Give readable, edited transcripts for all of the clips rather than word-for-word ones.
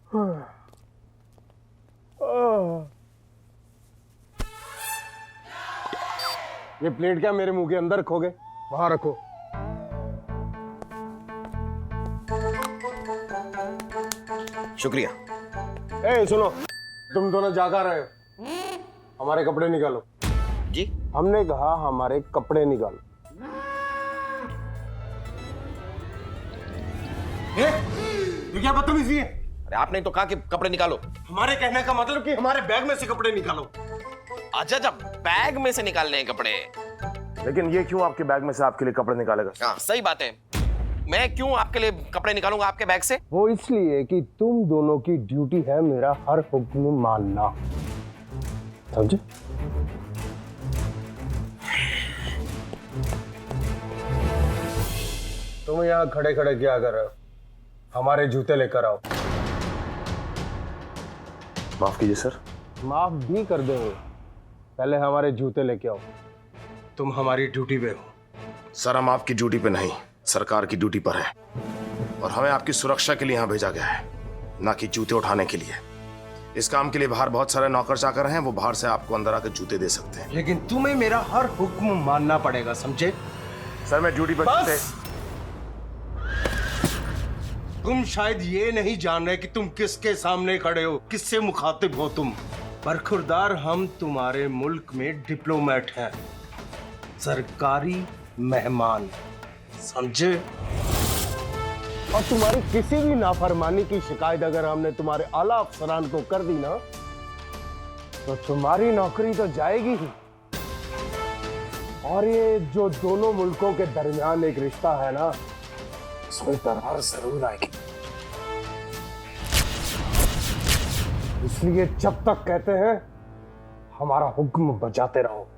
ये प्लेट क्या मेरे मुंह के अंदर रखोगे? वहां रखो। शुक्रिया। ए सुनो, तुम दोनों जागा रहे हो, हमारे कपड़े निकालो। जी? हमने कहा हमारे कपड़े निकालो। ये क्या बदतमीजी है? अरे आपने तो कहा कि कपड़े निकालो। हमारे कहने का मतलब कि हमारे बैग में से कपड़े निकालो। अच्छा अच्छा, बैग में से निकालने हैं कपड़े। लेकिन ये क्यों आपके बैग में से आपके लिए कपड़े निकालेगा? हाँ सही बात है, मैं क्यों आपके लिए कपड़े निकालूंगा आपके बैग से? वो इसलिए कि तुम दोनों की ड्यूटी है मेरा हर हुक्म मानना, समझे? तुम यहाँ खड़े खड़े क्या कर रहे हो? हमारे जूते लेकर आओ। माफ कीजिए सर। माफ भी कर देंगे, पहले हमारे जूते लेके आओ। तुम हमारी ड्यूटी पे हो। सर हम आपकी ड्यूटी पे नहीं, सरकार की ड्यूटी पर है और हमें आपकी सुरक्षा के लिए यहाँ भेजा गया है, ना कि जूते उठाने के लिए। इस काम के लिए बाहर बहुत सारे नौकर चाकर हैं, वो बाहर से आपको अंदर आकर जूते दे सकते हैं। लेकिन तुम्हें मेरा हर हुक्म मानना पड़ेगा, समझे? सर मैं ड्यूटी पर बस! तुम शायद ये नहीं जान रहे कि तुम किसके सामने खड़े हो, किससे मुखातिब हो तुम। बरखुरदार, हम तुम्हारे मुल्क में डिप्लोमेट हैं, सरकारी मेहमान, समझे? और तुम्हारी किसी भी नाफरमानी की शिकायत अगर हमने तुम्हारे आला अफसरान को कर दी ना, तो तुम्हारी नौकरी तो जाएगी ही। और ये जो दोनों मुल्कों के दरमियान एक रिश्ता है ना, उसमें दरार जरूर आएगी। इसलिए जब तक कहते हैं हमारा हुक्म बजाते रहो।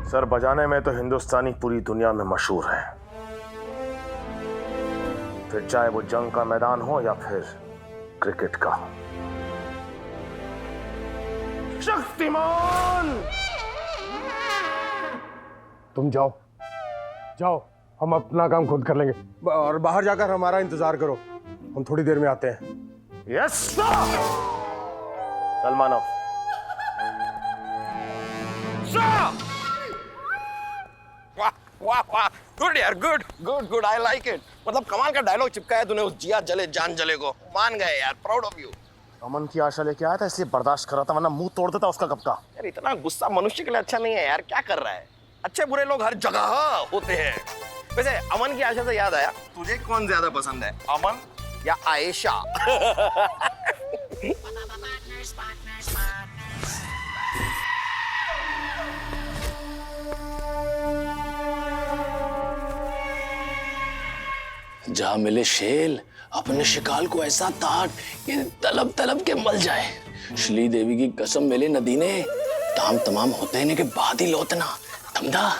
सर बजाने में तो हिंदुस्तानी पूरी दुनिया में मशहूर है, फिर चाहे वो जंग का मैदान हो या फिर क्रिकेट का। शक्तिमान! तुम जाओ जाओ, हम अपना काम खुद कर लेंगे, और बाहर जाकर हमारा इंतजार करो, हम थोड़ी देर में आते हैं। Yes sir! सलमानov। वाह वाह वाह, गुड यार, good good good, I like it. मतलब कमाल का डायलॉग चिपकाया तूने उस जिया जले जान जले को। मान गए यार, प्राउड ऑफ यू। अमन की आशा लेके आया था इसलिए बर्दाश्त कर रहा था, वरना मुंह तोड़ देता उसका कब का। यार इतना गुस्सा मनुष्य के लिए अच्छा नहीं है यार, क्या कर रहा है? अच्छे बुरे लोग हर जगह होते हैं। वैसे अमन की आशा से याद आया, तुझे कौन ज्यादा पसंद है, अमन या आयशा? जा मिले शेल, अपने शिकार को ऐसा ताक कि तलब तलब के मल जाए। श्री देवी की कसम मिले नदी ने, ताम तमाम होते के बाद ही लौटना। समझा?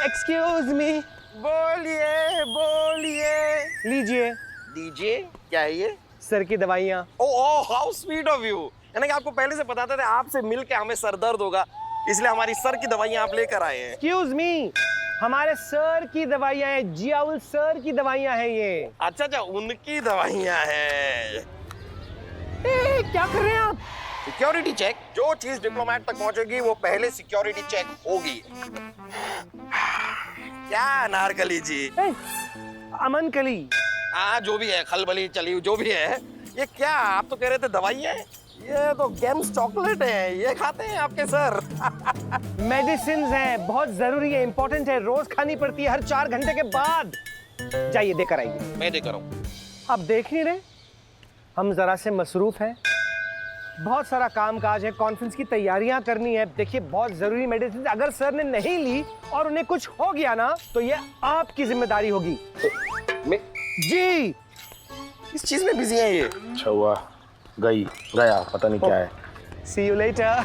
एक्सक्यूज मी, बोलिए बोलिए। लीजिए। दीजिए, क्या है ये? सर की दवाइयाँ। Oh how sweet of you. यानी कि आपको पहले से पता था आपसे मिलके हमें सर दर्द होगा, इसलिए हमारी सर की दवाइयाँ आप लेकर आए हैं। एक्सक्यूज मी, हमारे सर की दवाइयाँ हैं, जियाउल सर की दवाइयाँ हैं ये। अच्छा अच्छा, उनकी दवाइयाँ हैं। क्या कर रहे हैं आप? सिक्योरिटी चेक, जो चीज डिप्लोमेट तक पहुंचेगी वो पहले सिक्योरिटी चेक होगी। क्या अनारकली जी? अमन कली। हाँ जो भी है, खलबली चली जो भी है। ये क्या, आप तो कह रहे थे दवाई है, ये तो गेम्स चॉकलेट है, ये खाते हैं आपके सर? मेडिसिन है, बहुत जरूरी है, इंपॉर्टेंट है, रोज खानी पड़ती है, हर 4 घंटे के बाद। जाइए देकर आइए। मैं देकर हूँ। आप देख नहीं रहे, हम जरा से मसरूफ हैं, बहुत सारा काम काज है, कॉन्फ्रेंस की तैयारियां करनी है। देखिए बहुत जरूरी मेडिसिन, अगर सर ने नहीं ली और उन्हें कुछ हो गया ना, तो ये आपकी जिम्मेदारी होगी। मैं जी इस चीज में बिजी है ये। अच्छा हुआ गया, पता नहीं क्या है। सी यू लेटर।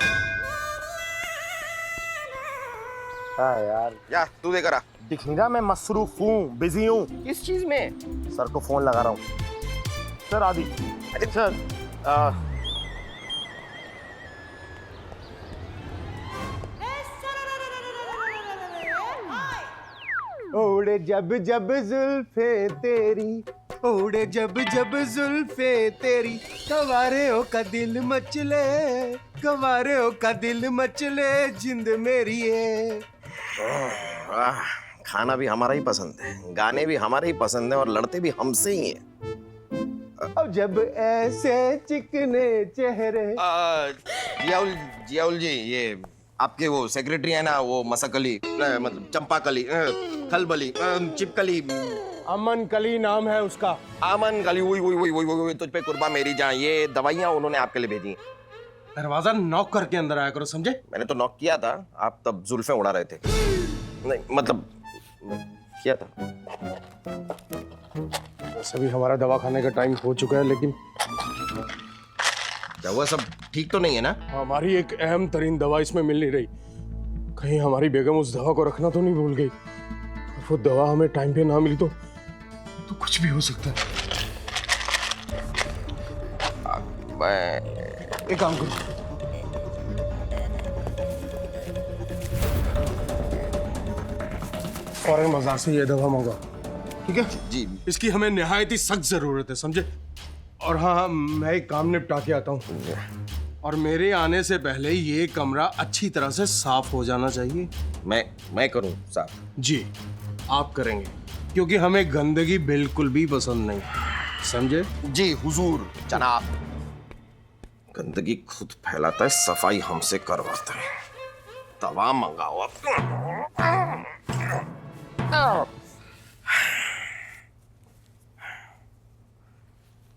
हाँ यार, जा तू देकर आ। दिख नहीं रहा मैं मसरूफ हूँ, बिजी हूँ। किस चीज में? सर को फोन लगा रहा हूँ। सर आदि, अरे सर उड़े जब जब जुल्फे तेरी, उड़े जब जब जुल्फे तेरी, गवारों का दिल मचले, गवारों का दिल मचले, जिंद मेरी है। खाना भी हमारा ही पसंद है, गाने भी हमारे ही पसंद है और लड़ते भी हमसे ही हैं। अब जब ऐसे चिकने चेहरे। जियाउल जी, ये आपके वो सेक्रेटरी है ना, वो मसकली मतलब चंपाकली, खलबली, चिपकली, अमन कली नाम है उसका। आमन कली, वही तुझ पे कुर्बा मेरी जान। ये दवाइयाँ उन्होंने आपके लिए भेजी। दरवाजा नॉक करके अंदर आया करो, समझे? मैंने तो नॉक किया था, आप तब जुल्फे उड़ा रहे थे। नहीं मतलब किया था। वैसे भी हमारा दवा खाने का टाइम हो चुका है, लेकिन दवा सब ठीक तो नहीं है ना? हमारी एक अहम तरीन दवा इसमें मिल नहीं रही। कहीं हमारी बेगम उस दवा को रखना तो नहीं भूल गई, और वो दवा हमें टाइम पे ना मिली तो कुछ भी हो सकता है। मैं एक काम करो, फौरन बाजार से ये दवा मंगाओ, ठीक है? जी इसकी हमें निहायत ही सख्त जरूरत है, समझे? और हाँ, मैं एक काम निपटा के आता हूँ, और मेरे आने से पहले ये कमरा अच्छी तरह से साफ हो जाना चाहिए। मैं करूं साहब? जी, आप करेंगे, क्योंकि हमें गंदगी बिल्कुल भी पसंद नहीं, समझे? जी हुजूर जनाब। गंदगी खुद फैलाता है, सफाई हमसे करवाता है। दवा मंगाओ आप।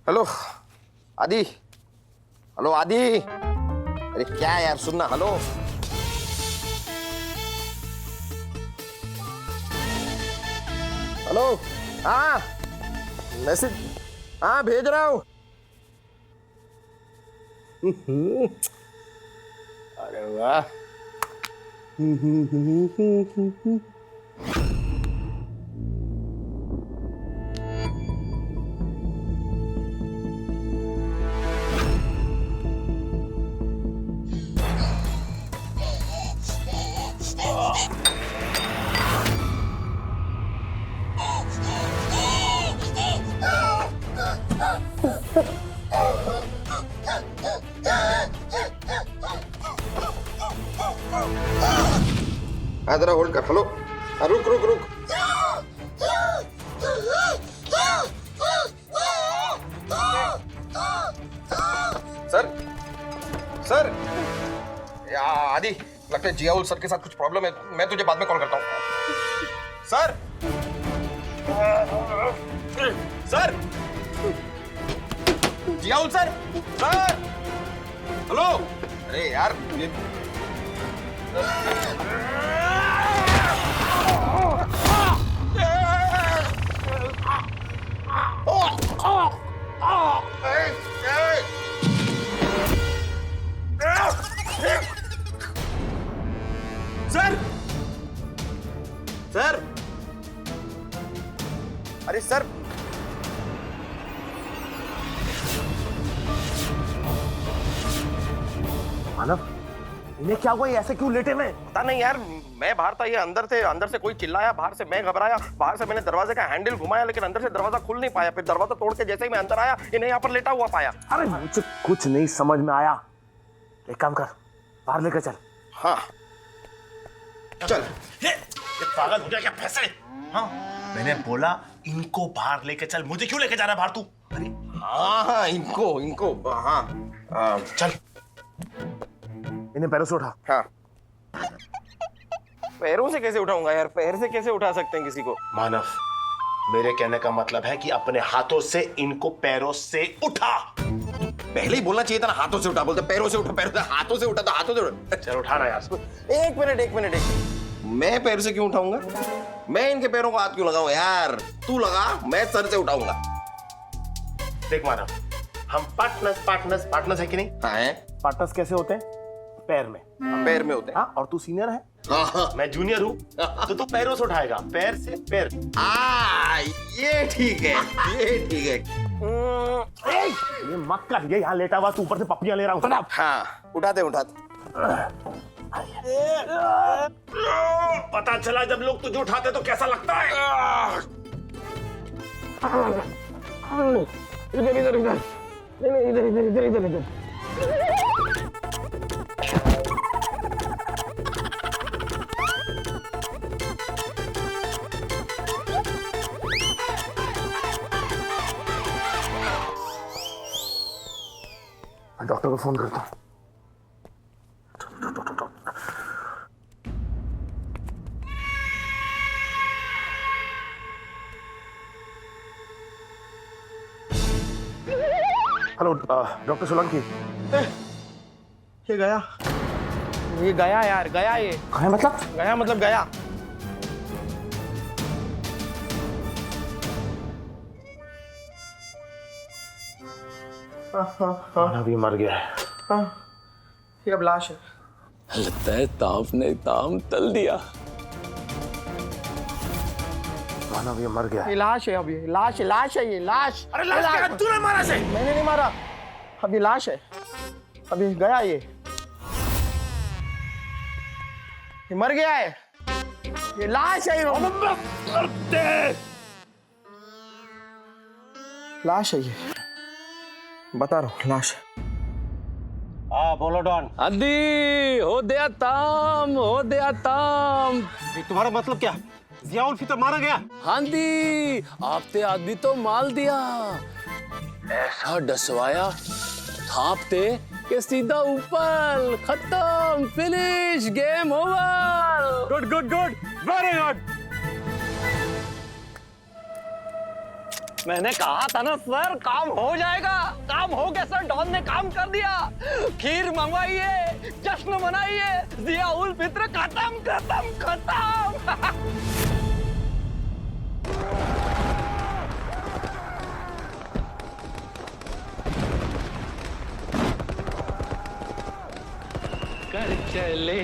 हेलो आदि, हेलो आदि, अरे क्या यार सुनना, हेलो। हेलो, हाँ मैसेज, हाँ भेज रहा हूँ। अरे वाह, हाँ जरा होल्ड कर। हेलो, हाँ, रुक रुक रुक। सर सर, आदि लगता है जियाउल सर के साथ कुछ प्रॉब्लम है, मैं तुझे बाद में कॉल करता हूँ। Sir sir, Ziaul sir, sir, hello. अरे यार सर, सर, अरे सर, मानव, इन्हें क्या हुआ? ये ऐसे क्यों लेटे हुए? पता नहीं यार, मैं बाहर था, ये अंदर थे। अंदर से कोई चिल्लाया, बाहर से मैं घबराया, बाहर से मैंने दरवाजे का हैंडल घुमाया, लेकिन अंदर से दरवाजा खुल नहीं पाया। फिर दरवाजा तोड़ के जैसे ही मैं अंदर आया, इन्हें यहाँ पर लेटा हुआ पाया। अरे मुझे कुछ नहीं समझ में आया। एक काम कर, बाहर लेकर चल। हाँ चल। ये पागल हो गया क्या भैंसे? हाँ, मैंने बोला इनको बाहर लेके चल, मुझे क्यों लेके जा रहा है बाहर तू? अरे हाँ हाँ, इनको हाँ, चल, इन्हें पैरों से उठा। हाँ। पैरों से कैसे उठाऊंगा यार? पैर से कैसे उठा सकते हैं किसी को? मानव, मेरे कहने का मतलब है कि अपने हाथों से इनको पैरों से उठा। पहले ही बोलना चाहिए था ना, हाथों से उठा। बोलते पैरों से उठा, पैरों से, हाथों से उठा तो हाथों से उठा। चल उठाना यार। एक मिनट, मैं पैर से क्यों उठाऊंगा? मैं इनके पैरों को हाथ क्यों लगाऊं यार? तू लगा, मैं सर से उठाऊंगा। देख मानव, हम पार्टनर्स है कि नहीं? हाँ है। पार्टनर्स कैसे होते हैं? पैर में। पैर में होते हैं। हाँ, और तू सीनियर है, हाँ। मैं जूनियर हूँ, तो तू पैरों से उठाएगा, पैर से पैर। ये ठीक है, ये ठीक है। ये मत कर, ये यहाँ लेटा हुआ, तू ऊपर से पप्पियां ले रहा हूँ। हाँ, उठाते उठाते। पता चला जब लोग तुझे उठाते तो कैसा लगता है। इधर इधर इधर, नहीं इधर इधर इधर इधर इधर। डॉक्टर को फोन करता हूँ। Hello doctor Solanki. ये गया यार, गया ये। कहाँ है मतलब? गया मतलब गया। खाना भी मर गया है। ये अब लाश है। लगता है ताप ने ताम तल दिया। खाना भी मर गया है। ये लाश है, अब ये लाश है, लाश है, ये लाश। अरे लाश क्या? तूने मारा से? मैंने नहीं मारा, अब ये लाश है, अब ये गया, ये मर गया है, ये लाश है, लाश है, ये बता रहा हूँ, लाश है। हाँ बोलो डॉन। आदि हो दिया ताम, हो दिया ताम। तुम्हारा मतलब क्या? जियाउल फितर मारा गया? हांदी आपते आदमी तो माल दिया, ऐसा डसवाया थापते के सीधा ऊपर, खत्म, finish, game over. Good good good, very good. मैंने कहा था ना सर, काम हो जाएगा। काम हो गया सर, डॉन ने काम कर दिया। खीर मंगवाइए, जश्न मनाइए, जिया उल फित्र खत्म खत्म खत्म। कर चले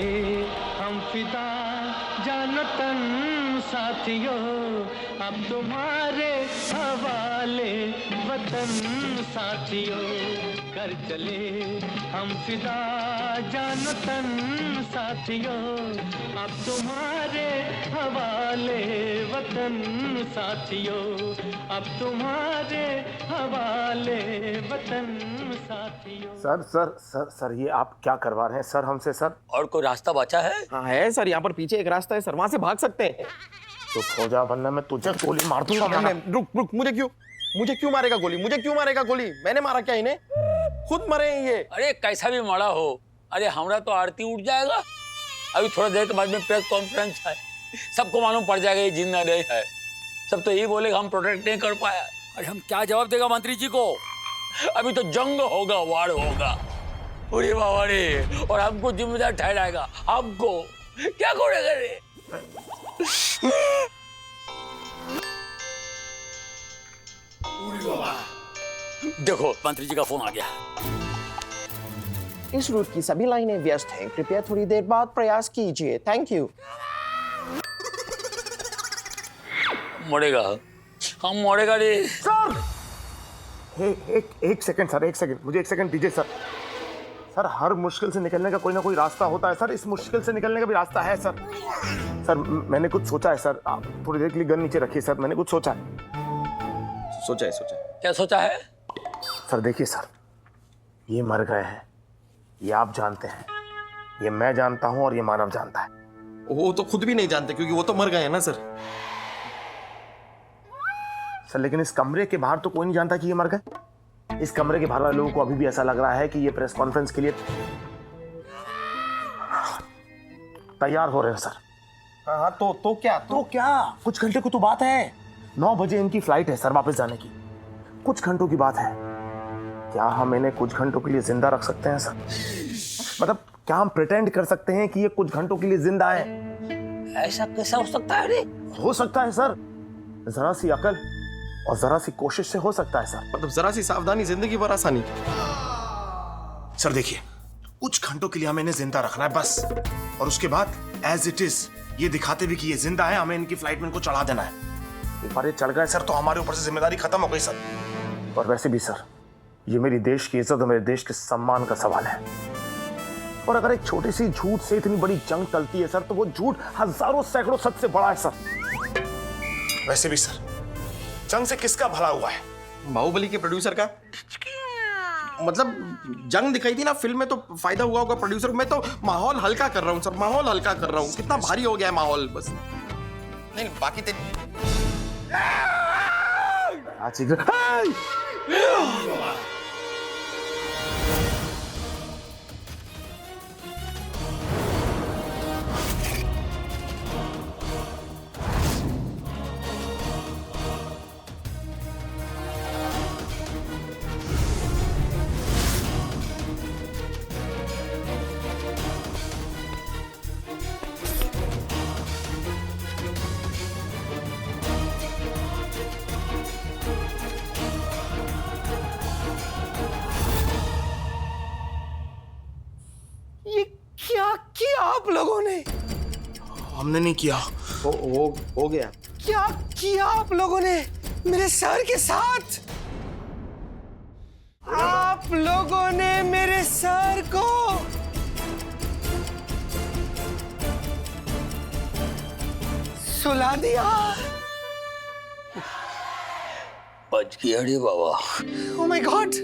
हम फिदा जानतन साथियों, अब तुम्हारे हवाले वतन साथियों। कर चले हम फिदा जानतन साथियों, अब तुम्हारे हवाले वतन साथियों, अब तुम्हारे हवाले वतन साथियों। सर सर सर सर ये आप क्या करवा रहे हैं सर हमसे सर? और कोई रास्ता बचा है? हाँ है सर, यहाँ पर पीछे एक रास्ता है सर, वहां से भाग सकते हैं। तो हो जा, वरना मैं तुझे गोली मार दूंगा। रुक, मुझे क्यों मारेगा गोली? मुझे क्यों मारेगा गोली? मैंने मारा क्या इन्हें? खुद मरे हैं ये। अरे कैसा भी मरा हो, अरे हमरा तो आरती उठ जाएगा। अभी थोड़ा देर के बाद में प्रेस कॉन्फ्रेंस है, सबको मालूम पड़ जाएगा ये जिंदा नहीं है। सब तो यही बोलेगा हम प्रोटेक्ट नहीं कर पाया। अरे हम क्या जवाब देगा मंत्री जी को? अभी तो जंग होगा, वार होगा। अरे बाबा रे, और हमको जिम्मेदार ठहराएगा, हमको क्या करेगा रे? देखो मंत्री जी का फोन आ गया। इस रूट की सभी लाइनें व्यस्त हैं, कृपया थोड़ी देर बाद प्रयास कीजिए, थैंक यू। मरेगा, हम मरेगा रे। सर एक सेकंड सर, एक सेकंड, मुझे एक सेकंड दीजिए सर। सर हर मुश्किल से निकलने का कोई ना कोई रास्ता होता है सर, इस मुश्किल से निकलने का भी रास्ता है सर। सर मैंने कुछ सोचा है सर, आप थोड़ी देर के लिए गन नीचे रखिए सर, मैंने कुछ सोचा है। सोचा है। क्या सोचा है? सर देखिए सर, ये मर गए हैं, ये आप जानते हैं, ये मैं जानता हूं और ये मानव जानता है। वो तो खुद भी नहीं जानते क्योंकि वो तो मर गए हैं ना सर। सर लेकिन इस कमरे के बाहर तो कोई नहीं जानता कि ये मर गए। इस कमरे के बाहर वाले लोगों को अभी भी ऐसा लग रहा है कि ये प्रेस कॉन्फ्रेंस के लिए तैयार हो रहे हैं सर। हाँ तो क्या? कुछ घंटे को तो बात है, 9 बजे इनकी फ्लाइट है सर वापस जाने की, कुछ घंटों की बात है। क्या हम इन्हें कुछ घंटों के लिए जिंदा रख सकते हैं सर? मतलब क्या हम प्रिटेंड कर सकते हैं कि ये कुछ घंटों के लिए जिंदा है? ऐसा कैसा हो सकता है रे? हो सकता है सर, जरा सी अकल और जरा सी कोशिश से हो सकता है सर। मतलब जरा सी सावधानी जिंदगी भर आसानी। सर देखिए, कुछ घंटों के लिए हमें इन्हें जिंदा रखना है बस। और उसके बाद एज इट इज ये दिखाते हुए कि ये जिंदा है, हमें इनकी फ्लाइट में इनको चढ़ा देना है। एक बार ये चढ़ गए सर तो हमारे ऊपर से जिम्मेदारी खत्म हो गई सर। और वैसे भी सर ये मेरी देश की इज्जत और मेरे देश के सम्मान का सवाल है। और अगर एक छोटी सी झूठ से इतनी बड़ी जंग टलती है सर तो वो झूठ हजारों सैकड़ों सच से बड़ा है सर। वैसे भी सर जंग से किसका भला हुआ है? बाहुबली के प्रोड्यूसर का। मतलब जंग दिखाई थी ना फिल्म में तो फायदा हुआ होगा प्रोड्यूसर को। मैं तो माहौल हल्का कर रहा हूँ सर, माहौल हल्का कर रहा हूँ। कितना भारी हो गया है माहौल बस। नहीं बाकी ये क्या किया आप लोगों ने? हमने नहीं किया। हो गया। क्या किया आप लोगों ने मेरे सर के साथ? आप लोगों ने मेरे सर को सुला दिया। बच गया रे बाबा। ओह माय गॉड,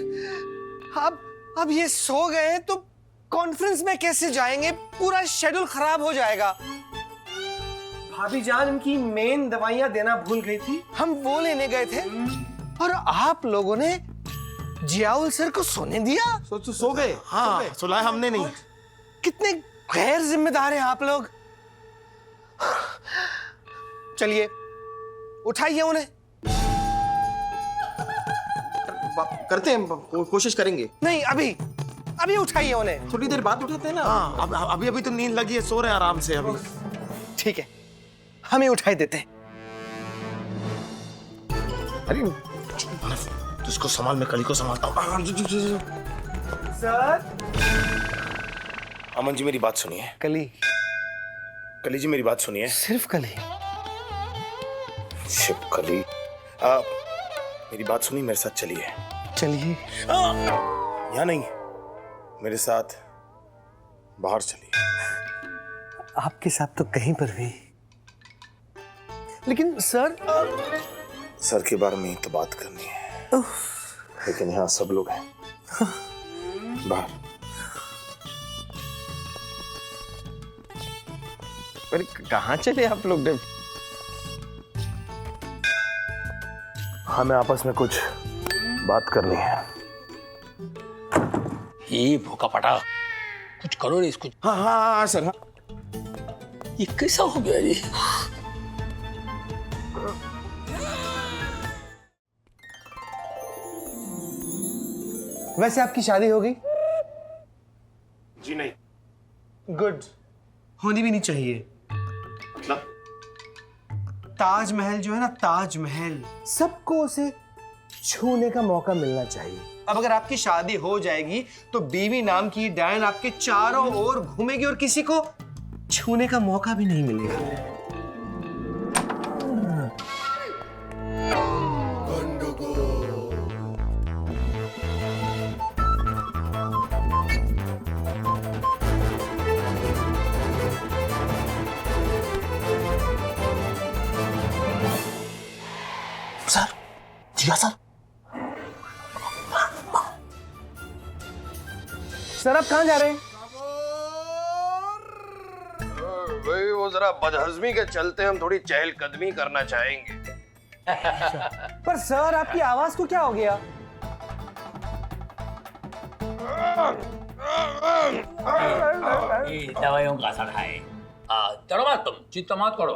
अब ये सो गए हैं तो कॉन्फ्रेंस में कैसे जाएंगे? पूरा शेड्यूल खराब हो जाएगा। भाभी जान इनकी मेन दवाइयां देना भूल गई थी, हम वो लेने गए थे और आप लोगों ने जियाउल सर को सोने दिया। सो गए। हाँ सुलाया हमने नहीं। कितने गैर जिम्मेदार हैं आप लोग। चलिए उठाइए उन्हें। करते हैं, कोशिश करेंगे। नहीं अभी उठाइए उन्हें। थोड़ी देर बाद उठाते हैं ना। हाँ अभी तो नींद लगी है, सो रहे हैं आराम से अभी। ठीक है हम ही उठाई देते हैं। अरे तो इसको संभाल, मैं कली को संभालता हूँ। सर अमन जी मेरी बात सुनिए। कली जी मेरी बात सुनिए। सिर्फ कली? शिव कली मेरी बात सुनिए, मेरे साथ चलिए। चलिए। यहाँ नहीं, मेरे साथ बाहर चलिए। आपके साथ तो कहीं पर भी, लेकिन सर के बारे में ही तो बात करनी है, लेकिन यहाँ सब लोग हैं बाहर। अरे कहाँ चले आप लोग? हमें आपस में कुछ बात करनी है। ये भूखा पटा, कुछ करो रे इसको। हाँ सर। हाँ ये कैसा हो गया ये? वैसे आपकी शादी हो गई? जी नहीं। गुड, होनी भी नहीं चाहिए। ताजमहल जो है ना, ताजमहल सबको उसे छूने का मौका मिलना चाहिए। अब अगर आपकी शादी हो जाएगी तो बीवी नाम की डायन आपके चारों ओर घूमेगी और किसी को छूने का मौका भी नहीं मिलेगा। सर जिया सर। सर आप कहां जा रहे हैं? भाई वो जरा बदहजमी के चलते हम थोड़ी चहलकदमी करना चाहेंगे। पर सर आपकी आवाज को क्या हो गया? दवाइयों का असर है। डरो मत, तुम चिंता मत करो,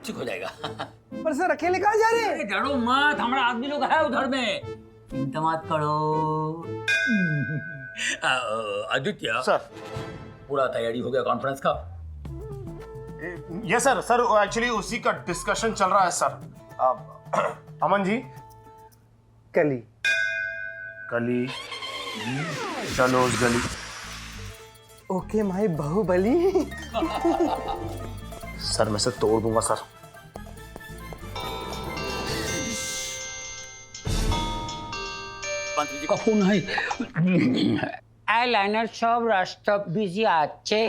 ठीक हो जाएगा। पर सर अकेले कहां जा रहे हैं? अरे डरो मत, हमारा आदमी लोग है उधर में, चिंता मत करो। आदित्य सर पूरा तैयारी हो गया कॉन्फ्रेंस का? ये सर एक्चुअली उसी का डिस्कशन चल रहा है सर। अमन जी कली चलो उस गली। Okay my Baahubali. सर मैं से तोड़ दूंगा सर। मंत्री जी का फोन है। আইলাইনার সব রাস্তা বিজি আছে,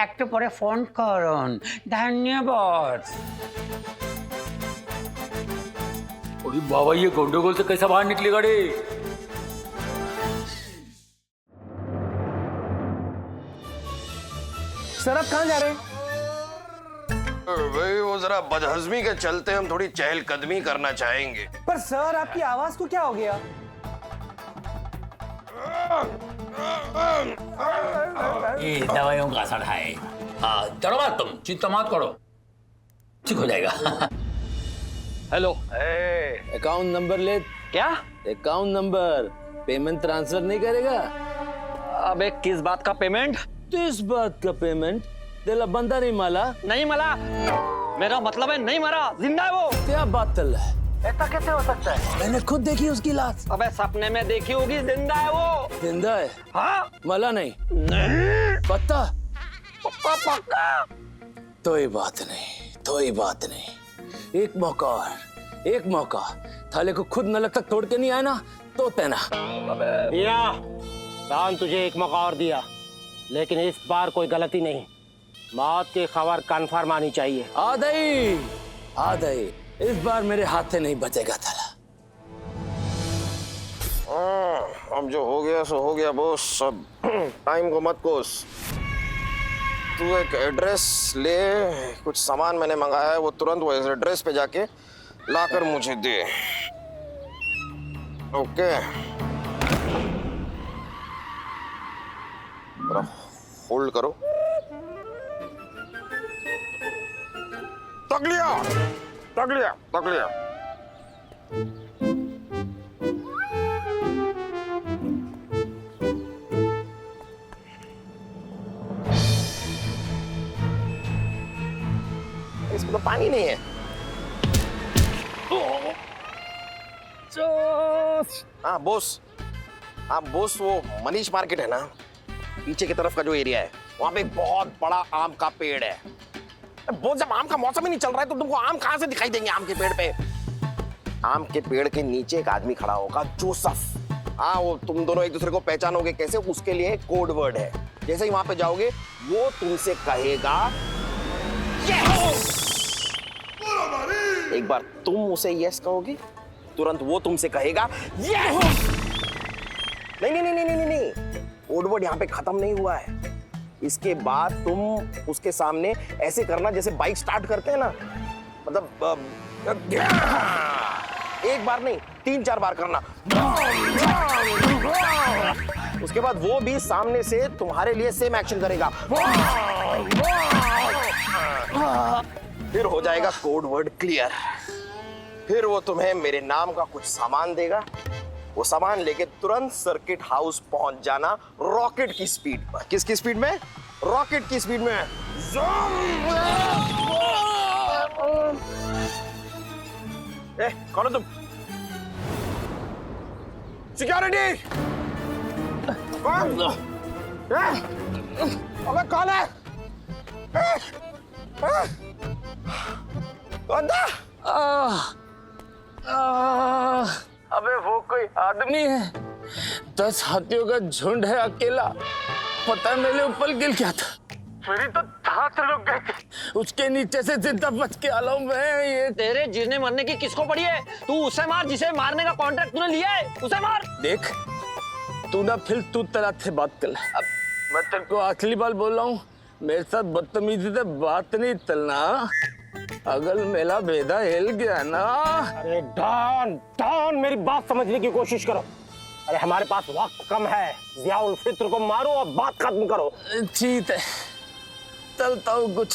একটু পরে ফোন করুন। ধন্যবাদ। अरे बाबा ये गंडगोल से कैसा बाहर निकलेगा रे? सर आप कहाँ जा रहे हैं? भाई वो जरा बदहजमी के चलते हम थोड़ी चहलकदमी करना चाहेंगे। पर सर आपकी आवाज को क्या हो गया? ये दवाइयों का असर है। दरोगा तुम चिंता मत करो, ठीक हो जाएगा। हेलो, अकाउंट नंबर ले। क्या? अकाउंट नंबर, पेमेंट ट्रांसफर नहीं करेगा? अबे किस बात का पेमेंट? तो इस बात का पेमेंट तेरा बंदा नहीं माला। नहीं मरा, मेरा मतलब है नहीं मरा, जिंदा है वो। क्या बात कर रहा है? ऐसा कैसे हो सकता है? मैंने खुद देखी उसकी लाश। अबे सपने में देखी होगी, जिंदा है वो। जिंदा है? हाँ? मला नहीं। नहीं। पक्का? पक्का पक्का। तो ही बात नहीं। एक मौका और, एक मौका। थाले को खुद नलक तक तोड़ के नहीं आया ना तो तेना। या दान तुझे एक मौका और दिया, लेकिन इस बार कोई गलती नहीं। मौत की खबर कन्फर्म आनी चाहिए। आ गई। इस बार मेरे हाथ से नहीं बचेगा थाला। अब जो हो गया सो हो गया बॉस। सब टाइम को मत कोस। तू एक एड्रेस ले, कुछ सामान मैंने मंगाया है वो तुरंत वो एड्रेस पे जाके लाकर मुझे दे। ओके, होल्ड करो। तक लिया। इसमें तो पानी नहीं है। हाँ बोस, वो मनीष मार्केट है ना, पीछे की तरफ का जो एरिया है, वहां पे एक बहुत बड़ा आम का पेड़ है। बोस जब आम का मौसम ही नहीं चल रहा है तो तुमको आम कहां से दिखाई देंगे आम के पेड़ पे? आम के पेड़ के नीचे एक आदमी खड़ा होगा, जोसेफ। हाँ, वो तुम दोनों एक दूसरे को पहचानोगे कैसे, उसके लिए कोड वर्ड है। जैसे ही वहां पे जाओगे वो तुमसे कहेगा एक बार तुम उसे यस कहोगे, तुरंत वो तुमसे कहेगा यस। नहीं, कोड वर्ड यहाँ पे खत्म नहीं हुआ है। इसके बाद तुम उसके सामने ऐसे करना जैसे बाइक स्टार्ट करते हैं ना, मतलब एक बार नहीं 3-4 बार करना। उसके बाद वो भी सामने से तुम्हारे लिए सेम एक्शन करेगा। फिर हो जाएगा कोड वर्ड क्लियर। फिर वो तुम्हें मेरे नाम का कुछ सामान देगा। वो सामान लेके तुरंत सर्किट हाउस पहुंच जाना, रॉकेट की स्पीड पर। किसकी स्पीड में? रॉकेट की स्पीड में। कौन हो तुम? सिक्योरिटी! कौन? अबे कौन है? कौन था? अबे वो कोई आदमी है, 10 हाथियों का झुंड है अकेला। पता है मेरे ऊपर गिर गया था, मेरी तो हाथ रुक गए थे। उसके नीचे से जिंदा बच के आ रहा हूं मैं। ये तेरे जीने मरने की किसको पड़ी है? तू उसे मार जिसे मारने का कॉन्ट्रैक्ट तूने लिया है, उसे मार। देख तू ना, फिर तू तरह से बात कर ले। अब मैं तेरे को आखिरी बार बोल रहा हूँ, मेरे साथ बदतमीजी से बात नहीं चलना। अगर मेरा भेदा हिल गया ना। अरे डॉन मेरी बात समझने की कोशिश करो। अरे हमारे पास वक्त कम है, ज़ियाउल फित्र को मारो और बात खत्म करो। ठीक है, चलता हूँ कुछ।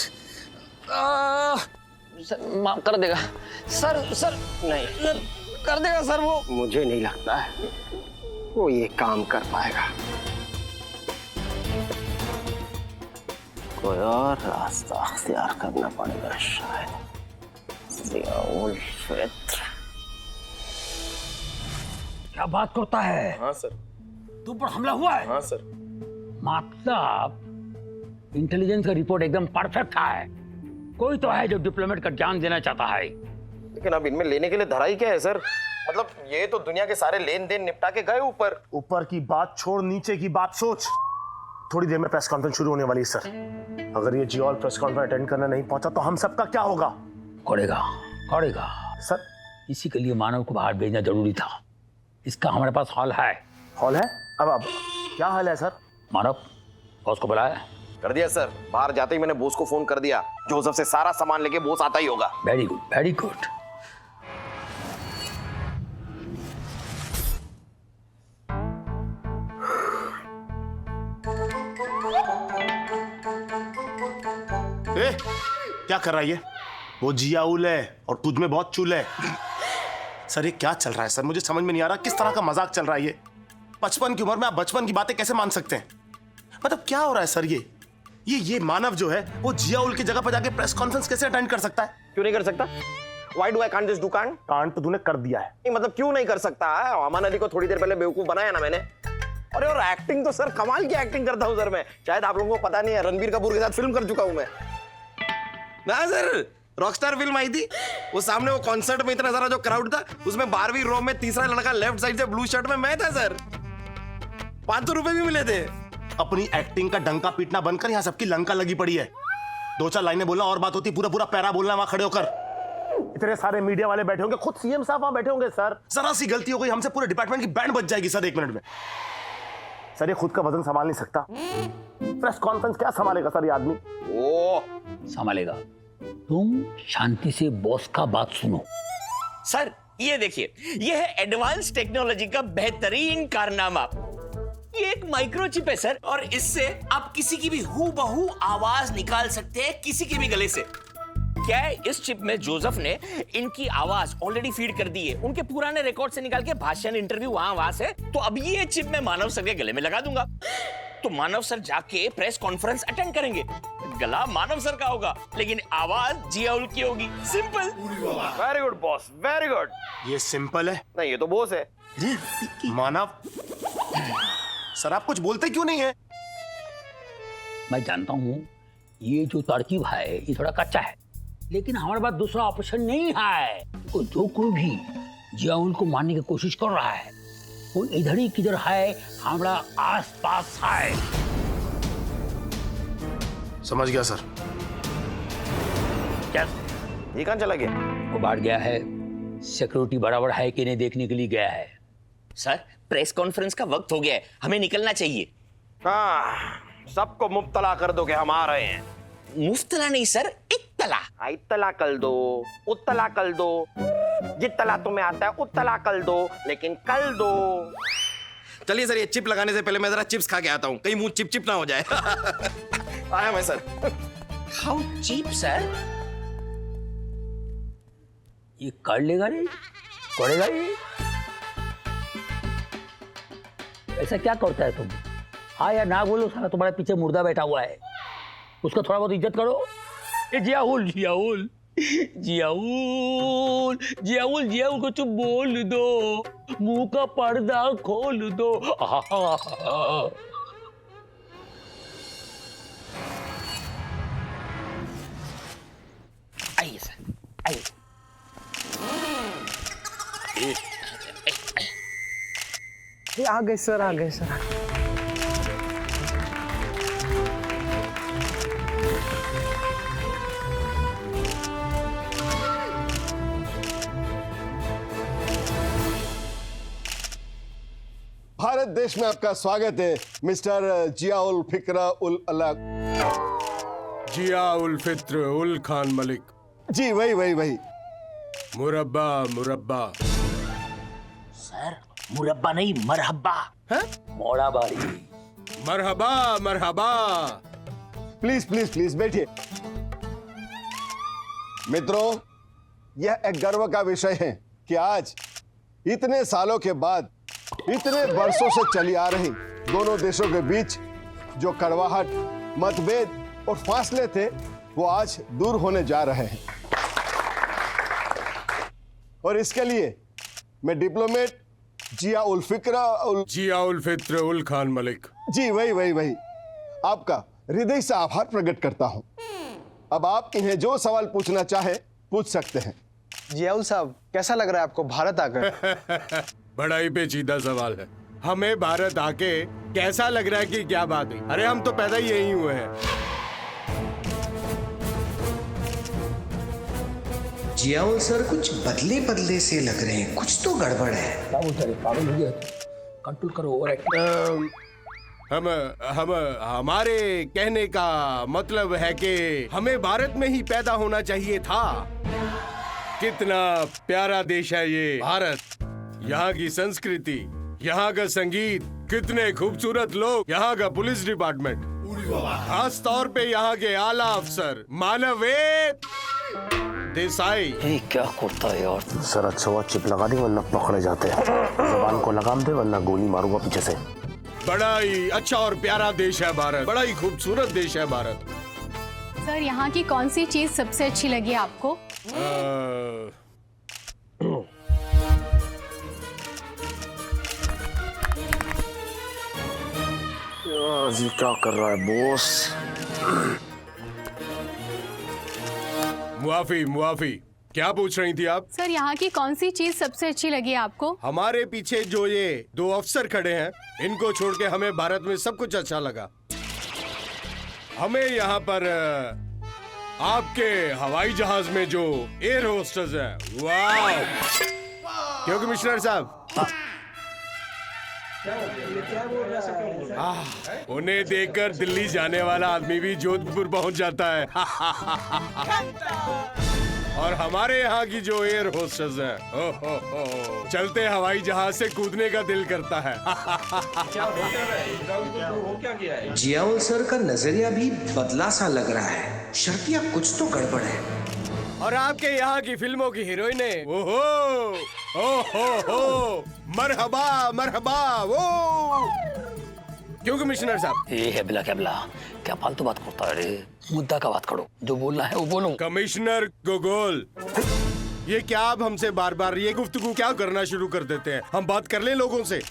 सर माफ कर देगा सर नहीं कर देगा सर। वो मुझे नहीं लगता है वो ये काम कर पाएगा। कोई और रास्ता अख्तियार करना पड़ेगा शायद। ज़ियाउल फित्र क्या बात करता है? हाँ सर। तुम पर हमला हुआ है? हाँ सर। मतलब इंटेलिजेंस का रिपोर्ट एकदम परफेक्ट है। कोई तो है जो डिप्लोमेट का जान देना चाहता है। लेकिन अब इनमें लेने के लिए धराई क्या है सर? मतलब ये तो दुनिया के सारे लेन देन निपटा के गए ऊपर। ऊपर की बात छोड़, नीचे की बात सोच। थोड़ी देर में प्रेस कॉन्फ्रेंस शुरू होने वाली है सर। अगर ये जियाउल प्रेस कॉन्फ्रेंस अटेंड करने नहीं पहुंचा तो हम सबका क्या होगा? करेगा सर इसी के लिए मानव को बाहर भेजना जरूरी था। इसका हमारे पास हॉल है। हॉल है? अब क्या हाल है सर? मानव बॉस को बुलाया? कर दिया सर। बाहर जाते ही मैंने बोस को फोन कर दिया। जोसेफ से सारा सामान लेके बोस आता ही होगा। Very good, very good. क्या कर रहा है ये? वो जियाउल है और तुझ में बहुत चुल है। सर ये क्या चल रहा है सर? मुझे समझ में नहीं आ रहा किस तरह का मजाक चल रहा है ये। 55 की उम्र में आप बचपन की बातें कैसे मान सकते हैं? मतलब क्या हो रहा है सर? ये मानव जो है वो जियाउल की जगह पर जाके प्रेस कॉन्फ्रेंस कैसे अटेंड कर सकता है? क्यों नहीं कर सकता? Why do I can't just do can't? कांड तो तूने कर दिया है। नहीं मतलब क्यों नहीं कर सकता है? अमन अली को थोड़ी देर पहले बेवकूफ बनाया ना मैंने। अरे और एक्टिंग तो सर कमाल की एक्टिंग करता हूँ सर मैं। शायद आप लोगों को पता नहीं है, रणबीर कपूर के साथ फिल्म कर चुका हूँ मैं। ना सर, रॉकस्टार फिल्म आई थी। वो सामने वो कॉन्सर्ट में इतना सारा जो क्राउड था, उसमें 12वीं रो में तीसरा लड़का लेफ्ट साइड से ब्लू शर्ट में मैं था सर। 500 रुपए भी मिले थे। अपनी एक्टिंग का डंका पीटना बंद कर, यहाँ सबकी लंका लगी पड़ी है। 2-4 लाइनें बोलना और बात होती, पूरा पैरा बोलना वहां खड़े होकर। इतने सारे मीडिया वाले बैठे होंगे, खुद सीएम साहब वहां बैठे होंगे सर। जरा सी गलती हो गई हमसे पूरे डिपार्टमेंट की बैंड बज जाएगी सर 1 मिनट में। सर ये खुद का वजन संभाल नहीं सकता। प्रेस कॉन्फ्रेंस क्या संभालेगा सर ये आदमी? ओ संभालेगा। तुम शांति से बॉस का बात सुनो। सर ये देखिए, ये है एडवांस टेक्नोलॉजी का बेहतरीन कारनामा। ये एक माइक्रोचिप है सर, और इससे आप किसी की भी हूबहू आवाज निकाल सकते हैं, किसी के भी गले से। क्या है, इस चिप में जोसेफ ने इनकी आवाज ऑलरेडी फीड कर दी है, उनके पुराने रिकॉर्ड से निकाल के भाषण, इंटरव्यू वहां से। तो अब ये चिप मैं मानव सर के गले में लगा दूंगा, तो मानव सर जाके प्रेस कॉन्फ्रेंस अटेंड करेंगे। गला मानव सर का होगा, लेकिन आवाज जियाउल की होगी। Simple. Very good boss, very good. ये सिंपल है? नहीं ये तो बॉस है। मानव सर आप कुछ बोलते क्यों नहीं है? मैं जानता हूं ये जो तरकीब है ये थोड़ा कच्चा है, लेकिन हमारे पास दूसरा ऑप्शन नहीं है। तो जो कोई भी जियाउल को मारने की कोशिश कर रहा है वो इधर ही किधर है, हमारा आसपास है। समझ गया सर। क्या ये कहां चला गया? वो बाहर गया है, सिक्योरिटी बराबर है कि नहीं देखने के लिए गया है। सर प्रेस कॉन्फ्रेंस का वक्त हो गया है, हमें निकलना चाहिए। हाँ, सबको मुब्तला कर दो कि हम आ रहे हैं। मुफ्तला नहीं सर, इत्तला। इत्तला कर दो, उत्तला कर दो, जित्तला तुम्हें आता है उत्तला कर दो, लेकिन कल दो। चलिए सर, ये चिप लगाने से पहले मैं जरा चिप्स खा के आता हूँ, कहीं मुंह चिप चिप ना हो जाए। आया मैं सर। How cheap sir? ये कर लेगा रे, करेगा रे। ऐसा क्या करता है तुम? हाँ या ना बोलो, सारा तुम्हारे पीछे मुर्दा बैठा हुआ है, उसका थोड़ा बहुत इज्जत करो। ए जियाउल जियाउल जियाउल जियाउल जियाउल को चुप बोल दो, मुंह का पर्दा खोल दो। आइए सर, आइए। आ गए सर, आ गए सर। भारत देश में आपका स्वागत है मिस्टर जियाउल फिक्र उल अल्लाह। जियाउल फित्र उल खान मलिक। जी वही। मुरब्बा मुरब्बा। सर मुरब्बा नहीं, मरहब्बा। मोड़ा बारी। मरहबा मरहबा। प्लीज बैठिए। मित्रों, यह एक गर्व का विषय है कि आज इतने सालों के बाद, इतने वर्षों से चली आ रही दोनों देशों के बीच जो कड़वाहट, मतभेद और फासले थे, वो आज दूर होने जा रहे हैं। और इसके लिए मैं डिप्लोमेट जियाउल फित्र उल जियाउल फित्र उल खान मलिक। जी वही आपका हृदय से आभार प्रकट करता हूं। अब आप इन्हें जो सवाल पूछना चाहे पूछ सकते हैं। जियाउल साहब, कैसा लग रहा है आपको भारत आकर? बड़ा ही पेचीदा सवाल है। हमें भारत आके कैसा लग रहा है कि क्या बात है? अरे हम तो पैदा ही यहीं हुए हैं। जियाउल सर कुछ बदले बदले से लग रहे हैं, कुछ तो गड़बड़ है। पागल हो गया, कंट्रोल करो, ओवर एक्टिंग। हम हमारे कहने का मतलब है कि हमें भारत में ही पैदा होना चाहिए था। कितना प्यारा देश है ये भारत। यहाँ की संस्कृति, यहाँ का संगीत, कितने खूबसूरत लोग, यहाँ का पुलिस डिपार्टमेंट, खास तौर पे यहाँ के आला अफसर, मानवेद देसाई। ये क्या करता है यार? सर अच्छा हुआ चिप लगा दी वरना पकड़े जाते हैं। जबान को लगाम दे वरना गोली मारूंगा पीछे से। बड़ा ही अच्छा और प्यारा देश है भारत, बड़ा ही खूबसूरत देश है भारत। सर, यहाँ की कौन सी चीज सबसे अच्छी लगी आपको? जी क्या कर रहा है बॉस? मुआफी, क्या पूछ रही थी आप? सर, यहाँ की कौन सी चीज सबसे अच्छी लगी आपको? हमारे पीछे जो ये दो अफसर खड़े हैं, इनको छोड़ के हमें भारत में सब कुछ अच्छा लगा। हमें यहाँ पर आपके हवाई जहाज में जो एयर होस्टेस हैं, वाह! क्यों कमिश्नर साहब? उन्हें देखकर दिल्ली जाने वाला आदमी भी जोधपुर पहुंच जाता है। और हमारे यहाँ की जो एयर होस्टेस है, चलते हवाई जहाज से कूदने का दिल करता है। जियाउल सर का नजरिया भी बदला सा लग रहा है। शर्तिया कुछ तो गड़बड़ है। और आपके यहाँ की फिल्मों की हीरोइनें, ओहो, मरहबा, वो क्यों कमिश्नर साहब? ये है बिला क्या फालतू बात करता है रे? मुद्दा का बात करो, जो बोलना है वो बोलो। कमिश्नर गोगोल, ये क्या आप हमसे बार बार ये गुफ्तगू क्या करना शुरू कर देते हैं? हम बात कर लें लोगों से।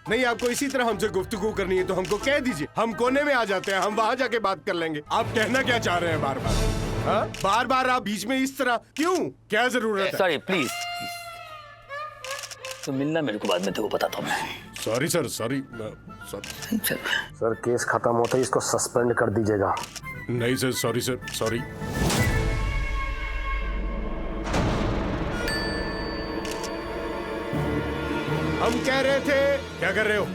नहीं, आपको इसी तरह हमसे गुफ्तगू करनी है तो हमको कह दीजिए, हम कोने में आ जाते हैं, हम वहाँ जाके बात कर लेंगे। आप कहना क्या चाह रहे हैं बार बार? हाँ? बार बार आप बीच में इस तरह क्यों? क्या जरूरत है? सॉरी प्लीज, तो मिलना मेरे को बाद में, तेरे को बताता हूँ मैं। Sorry sir. सर केस खत्म होता ही इसको सस्पेंड कर दीजिएगा। नहीं सर, सॉरी। हम कह रहे थे, क्या कर रहे हो?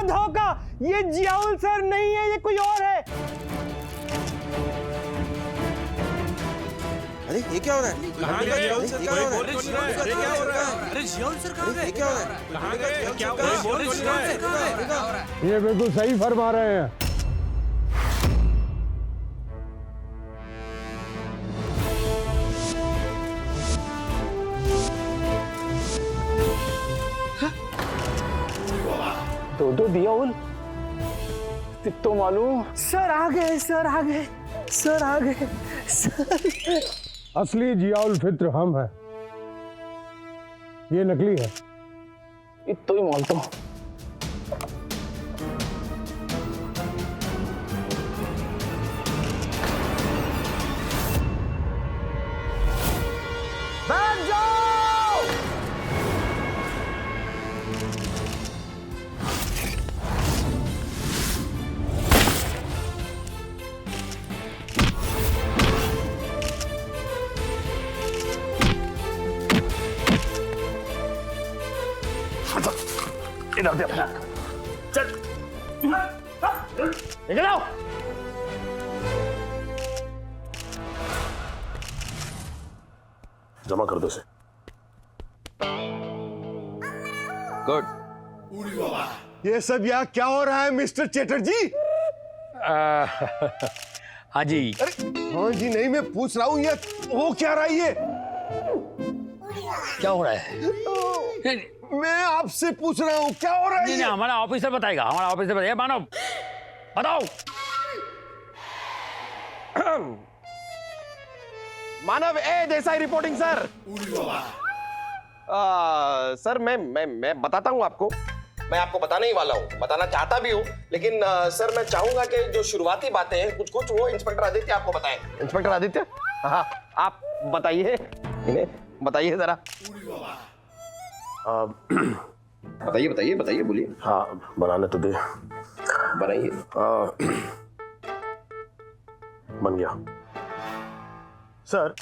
धोखा, ये जियाउल सर नहीं है, ये कोई और है। अरे ये क्या हो रहा है? कहाँ गए? जियाउल सर कहाँ हो रहा है? अरे जियाउल सर कहाँ गए? क्या हो रहा है? कहाँ गए? क्या हो रहा है? ये बिल्कुल सही फरमा रहे हैं। दो जियाउल तो मालूम। सर आ गए। असली जियाउल फित्र हम हैं, ये नकली है। इतो ही मालता हूँ। बैठ जाओ। इधर दे अपना, चल निकल आओ। जमा कर दो इसे। गुड। ये सब यहाँ क्या हो रहा है मिस्टर चैटर्जी? हाँ जी। अरे हाँ जी नहीं, मैं पूछ रहा हूँ ये हो क्या रहा है? ये क्या हो रहा है? मैं आपसे पूछ रहा हूँ क्या हो रहा है? नहीं, हमारा ऑफिसर बताएगा, मानव बताओ। मानव ए देसाई रिपोर्टिंग सर। सर मैं बताता हूँ आपको, मैं आपको बताने ही वाला हूँ, बताना चाहता भी हूँ, लेकिन सर मैं चाहूंगा कि जो शुरुआती बातें हैं कुछ कुछ वो इंस्पेक्टर आदित्य आपको बताएं। इंस्पेक्टर आदित्य, हाँ आप बताइए, इन्हें बताइए जरा। बताइए बताइए बताइए, बोलिए। हाँ बनाने तो दे। बनाइए। बन गया। सर,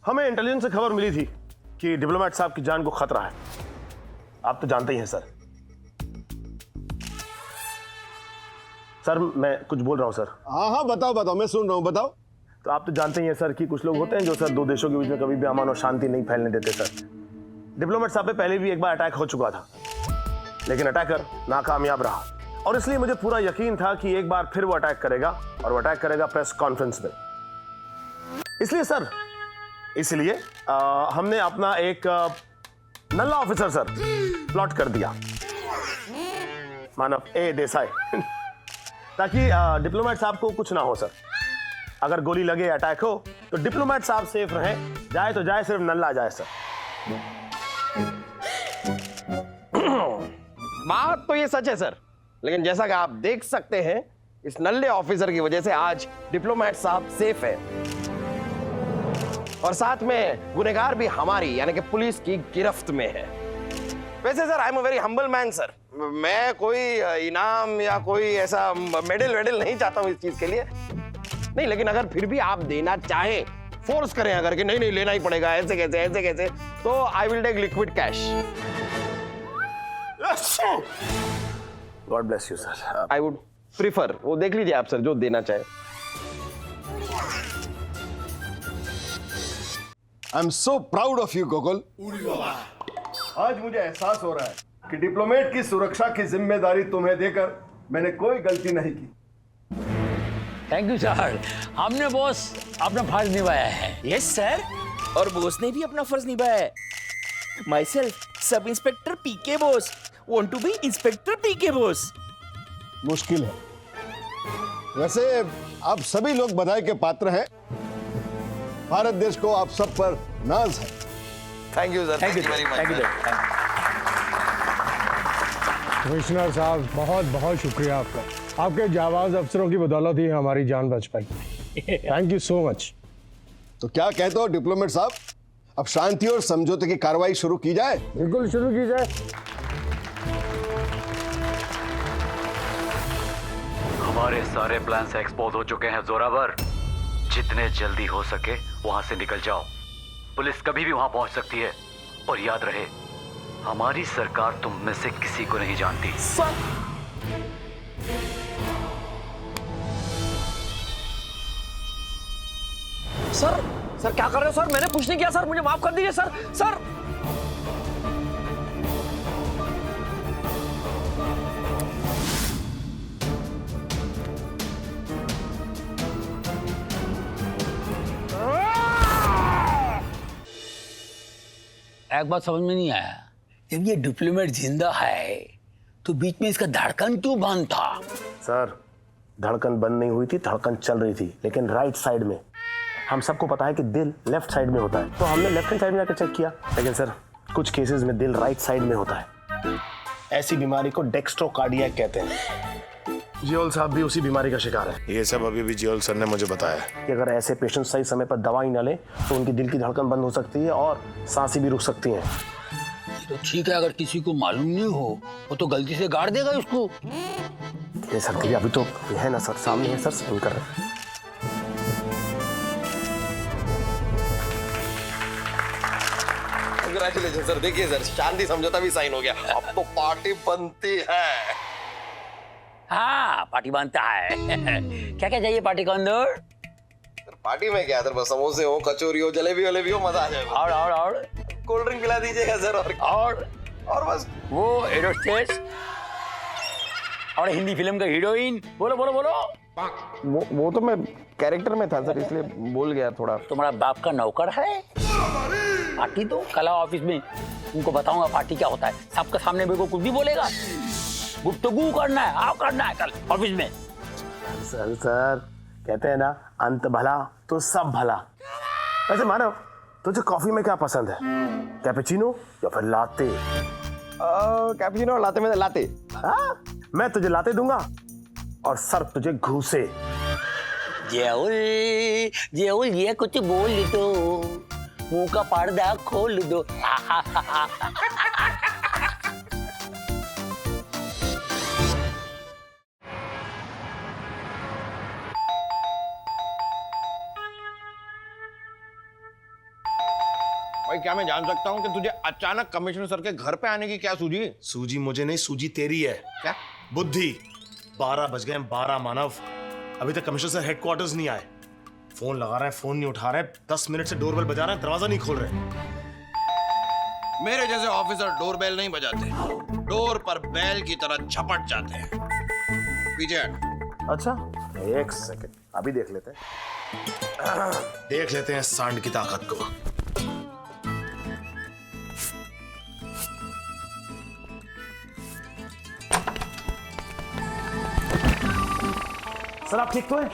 हमें इंटेलिजेंस से खबर मिली थी कि डिप्लोमेट साहब की जान को खतरा है। आप तो जानते ही हैं सर। सर मैं कुछ बोल रहा हूं सर। हाँ हाँ बताओ बताओ, मैं सुन रहा हूँ, बताओ। तो आप तो जानते ही हैं सर कि कुछ लोग होते हैं जो सर दो देशों के बीच में कभी भी अमन और शांति नहीं फैलने देते सर। डिप्लोमेट साहब पे पहले भी एक बार अटैक हो चुका था, लेकिन अटैकर नाकामयाब रहा, और इसलिए मुझे पूरा यकीन था कि एक बार फिर वो अटैक करेगा, और वो अटैक करेगा प्रेस कॉन्फ्रेंस में। इसलिए सर, इसलिए हमने अपना एक नल्ला ऑफिसर सर प्लॉट कर दिया, मानव ए देसाई, ताकि डिप्लोमेट साहब को कुछ ना हो सर। अगर गोली लगे, अटैक हो, तो डिप्लोमेट साहब सेफ रहे, जाए तो जाए, सिर्फ नल्ला जाए सर। बात तो ये सच है सर, लेकिन जैसा कि आप देख सकते हैं, इस नल्ले ऑफिसर की वजह से आज डिप्लोमेट साहब सेफ है, और साथ में गुनहगार भी हमारी यानी कि पुलिस की गिरफ्त में है। वैसे sir I am a very humble man sir, मैं कोई इनाम या कोई ऐसा मेडल वेडल नहीं चाहता हूं इस चीज के लिए, नहीं, लेकिन अगर फिर भी आप देना चाहें, फोर्स करें अगर कि नहीं नहीं लेना ही पड़ेगा, ऐसे कैसे, तो I will take liquid cash. God bless you sir. I would prefer, वो देख लीजिए आप सर जो देना चाहे। I am so proud of you Gokul. आज मुझे एहसास हो रहा है कि डिप्लोमेट की सुरक्षा की जिम्मेदारी तुम्हें देकर मैंने कोई गलती नहीं की। थैंक यू सर, हमने बॉस अपना फर्ज निभाया है। यस सर, और बॉस ने भी अपना फर्ज निभाया है। Myself sub inspector PK boss want to be inspector PK boss. मुश्किल है। वैसे आप सभी लोग बधाई के पात्र हैं। भारत देश को आप सब पर नाज है। Thank you sir, thank you very much. Commissioner साहब बहुत बहुत शुक्रिया आपका। आपके जाबाज अफसरों की बदौलत ही हमारी जान बच पाई। Thank you so much. तो क्या कहते हो डिप्लोमेट साहब, अब शांति और समझौते की कार्रवाई शुरू की जाए? बिल्कुल शुरू की जाए। हमारे सारे प्लान्स एक्सपोज हो चुके हैं जोरावर। जितने जल्दी हो सके वहां से निकल जाओ। पुलिस कभी भी वहां पहुंच सकती है, और याद रहे हमारी सरकार तुम में से किसी को नहीं जानती। सर क्या कर रहे हो सर? मैंने कुछ नहीं किया सर, मुझे माफ कर दीजिए सर। सर एक बात समझ में नहीं आया, जब ये डिप्लोमेट जिंदा है तो बीच में इसका धड़कन क्यों बंद था? सर धड़कन बंद नहीं हुई थी, धड़कन चल रही थी, लेकिन राइट साइड में। हम सबको पता है कि दिल लेफ्ट साइड में होता है, तो हमने लेफ्ट हैंड साइड में जाकर चेक किया, लेकिन सर कुछ केसेस में दिल राइट साइड में होता है। ऐसी बीमारी को डेक्स्ट्रोकार्डियक कहते हैं। जियोल साहब भी उसी बीमारी का शिकार है। ये सब अभी भी जियोल सर ने मुझे बताया कि अगर ऐसे पेशेंट सही समय पर दवाई न ले तो उनकी दिल की धड़कन बंद हो सकती है और सांसें भी रुक सकती हैं। तो ठीक है, अगर किसी को मालूम नहीं हो वो तो गलती से गाड़ देगा उसको। ये सर अभी तो है ना सर, सामने है सर, साइन कर रहे हैं। Congratulation sir. देखिए सर, शांति समझौता भी साइन हो गया, अब तो पार्टी बनती है। हाँ पार्टी बनता है। क्या क्या चाहिए पार्टी के अंदर? पार्टी में क्या सर, बस समोसे हो, कचौरी हो, जलेबी वलेबी हो, मजा आ जाएगा। और कोल्ड ड्रिंक पिला दीजिएगा सर। और बस वो एरोस्टेस और हिंदी फिल्म का हीरोइन। बोलो बोलो बोलो। वो तो मैं कैरेक्टर में था सर, इसलिए बोल गया थोड़ा। तुम्हारा बाप का नौकर है? पार्टी तो कल ऑफिस में उनको बताऊंगा पार्टी क्या होता है। सबके सामने मेरे को कुछ भी बोलेगा। गुफ्तगू करना है, आप करना है कल ऑफिस में। सर कहते हैं ना, अंत भला तो सब भला। वैसे मानव, तुझे कॉफी में क्या पसंद है, कैपेचिनो या फिर लाते? कैपेचिनो और लाते में लाते। हाँ, मैं तुझे लाते दूंगा और सर तुझे घूसे। जेउल जेउल ये कुछ बोल दो, मुंह का पर्दा खोल दो। भाई क्या मैं जान सकता हूँ कि तुझे अचानक कमिश्नर सर के घर पे आने की क्या सूझी? सूजी मुझे नहीं, सूजी तेरी है। क्या? बुद्धि। 12 बज गए, 12 मानव, अभी तक कमिश्नर सर हेडक्वार्टर्स नहीं आए। फोन लगा रहे हैं, फोन नहीं उठा रहे, 10 मिनट से डोरबेल बजा रहे हैं, दरवाजा नहीं खोल रहे। मेरे जैसे ऑफिसर डोरबेल नहीं बजाते, डोर पर बैल की तरह झपट जाते हैं। पीछे हट। अच्छा, एक सेकंड, अभी देख लेते हैं। देख लेते हैं सांड की ताकत को। सर आप ठीक तो हैं?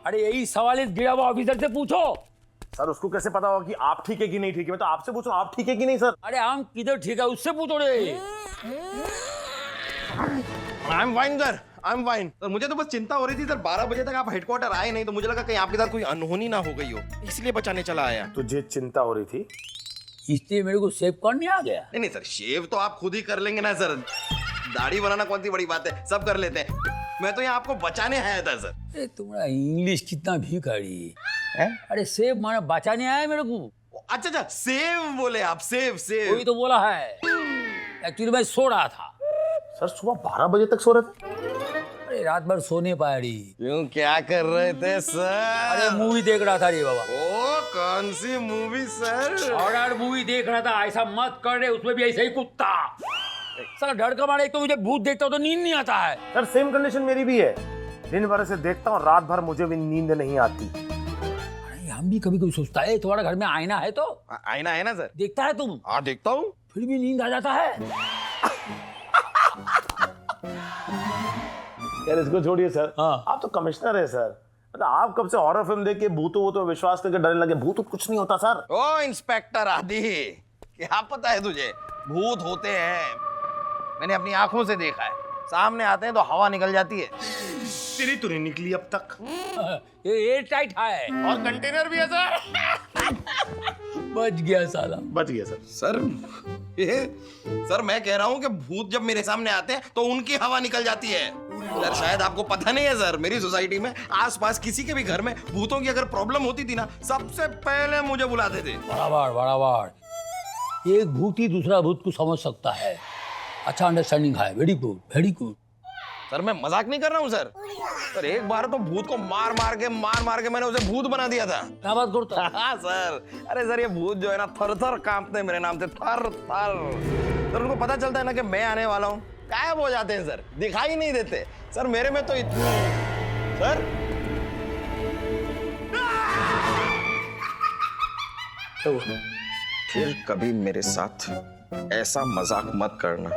अरे यही सवाल इस गिरा हुआ ऑफिसर से पूछो। सर उसको कैसे पता होगा कि आप ठीक है कि नहीं ठीक है? मैं तो आपसे पूछूं, आप ठीक है कि नहीं सर? अरे हम किधर ठीक है उससे पूछो रे। I am fine sir, I am fine sir. मुझे तो बस चिंता हो रही थी सर, 12 बजे तक आप हेडक्वार्टर आए नहीं, तो मुझे लगा कहीं आपके साथ कोई अनहोनी ना हो गई हो, इसलिए बचाने चला आया। तुझे चिंता हो रही थी इसलिए मेरे को सेव करने आ गया? नहीं नहीं सर, शेव तो आप खुद ही कर लेंगे ना सर, दाढ़ी बनाना कौन सी बड़ी बात है, सब कर लेते हैं। मैं तो यहाँ आपको बचाने आया था सर। अरे तुम्हारा इंग्लिश कितना भिखारी है। अरे सेव माना बचाने आया मेरे को। अच्छा अच्छा, सेव बोले आप, सेव सेव। वही तो बोला है। एक्चुअली मैं सो रहा था। सर सुबह 12 बजे तक सो रहे थे? अरे रात भर सोने पाया री। क्यों, क्या कर रहे थे सर? अरे मूवी देख रहा था रे बाबा। ओ कौन सी मूवी सर? हॉरर मूवी देख रहा था। ऐसा मत कर रहे, उसमें भी ऐसा ही कुत्ता। साला डर का मारे, एक तो मुझे भूत देखता हूँ तो नींद नहीं आता है। सर सेम कंडीशन मेरी भी है, दिन भर से देखता हूँ, रात भर मुझे भी नींद नहीं आती। अरे हम भी कभी कभी सोचता है तुम्हारा घर में आईना है तो? आईना है ना सर। देखता है तुम? हाँ देखता हूँ। फिर भी नींद आ जाता है। यार इसको छोड़िए सर। हाँ। आप तो कमिश्नर है सर, मतलब आप कब से हॉरर फिल्म देख के भूतों वो तो विश्वास करके डरने लगे? भूत कुछ नहीं होता सर। ओ इंस्पेक्टर आदि, क्या पता है तुझे, भूत होते हैं। मैंने अपनी आंखों से देखा है, सामने आते हैं तो हवा निकल जाती है। तेरी तो नहीं निकली अब तक। ये एयर टाइट है और कंटेनर भी है सर। बच गया साला, बच गया सर। सर मैं कह रहा हूँ कि भूत जब मेरे सामने आते हैं तो उनकी हवा निकल जाती है। सर शायद आपको पता नहीं है सर, मेरी सोसाइटी में आसपास किसी के भी घर में भूतों की अगर प्रॉब्लम होती थी ना, सबसे पहले मुझे बुलाते थे। बराबर बराबर। एक भूत ही दूसरा भूत को समझ सकता है। अच्छा अंडरस्टैंडिंग है, very good very good. Sir मैं मजाक नहीं कर रहा हूँ सर। सर एक बार तो भूत को मार मार के मैंने उसे भूत बना दिया था। क्या बात करता? हाँ सर, अरे सर ये भूत जो है ना थर थर कांपते हैं मेरे नाम से, थर थर। सर उनको पता चलता है ना कि मैं आने वाला हूँ, गायब हो जाते हैं सर, दिखाई नहीं देते। सर मेरे में तो सर फिर कभी मेरे साथ ऐसा मजाक मत करना।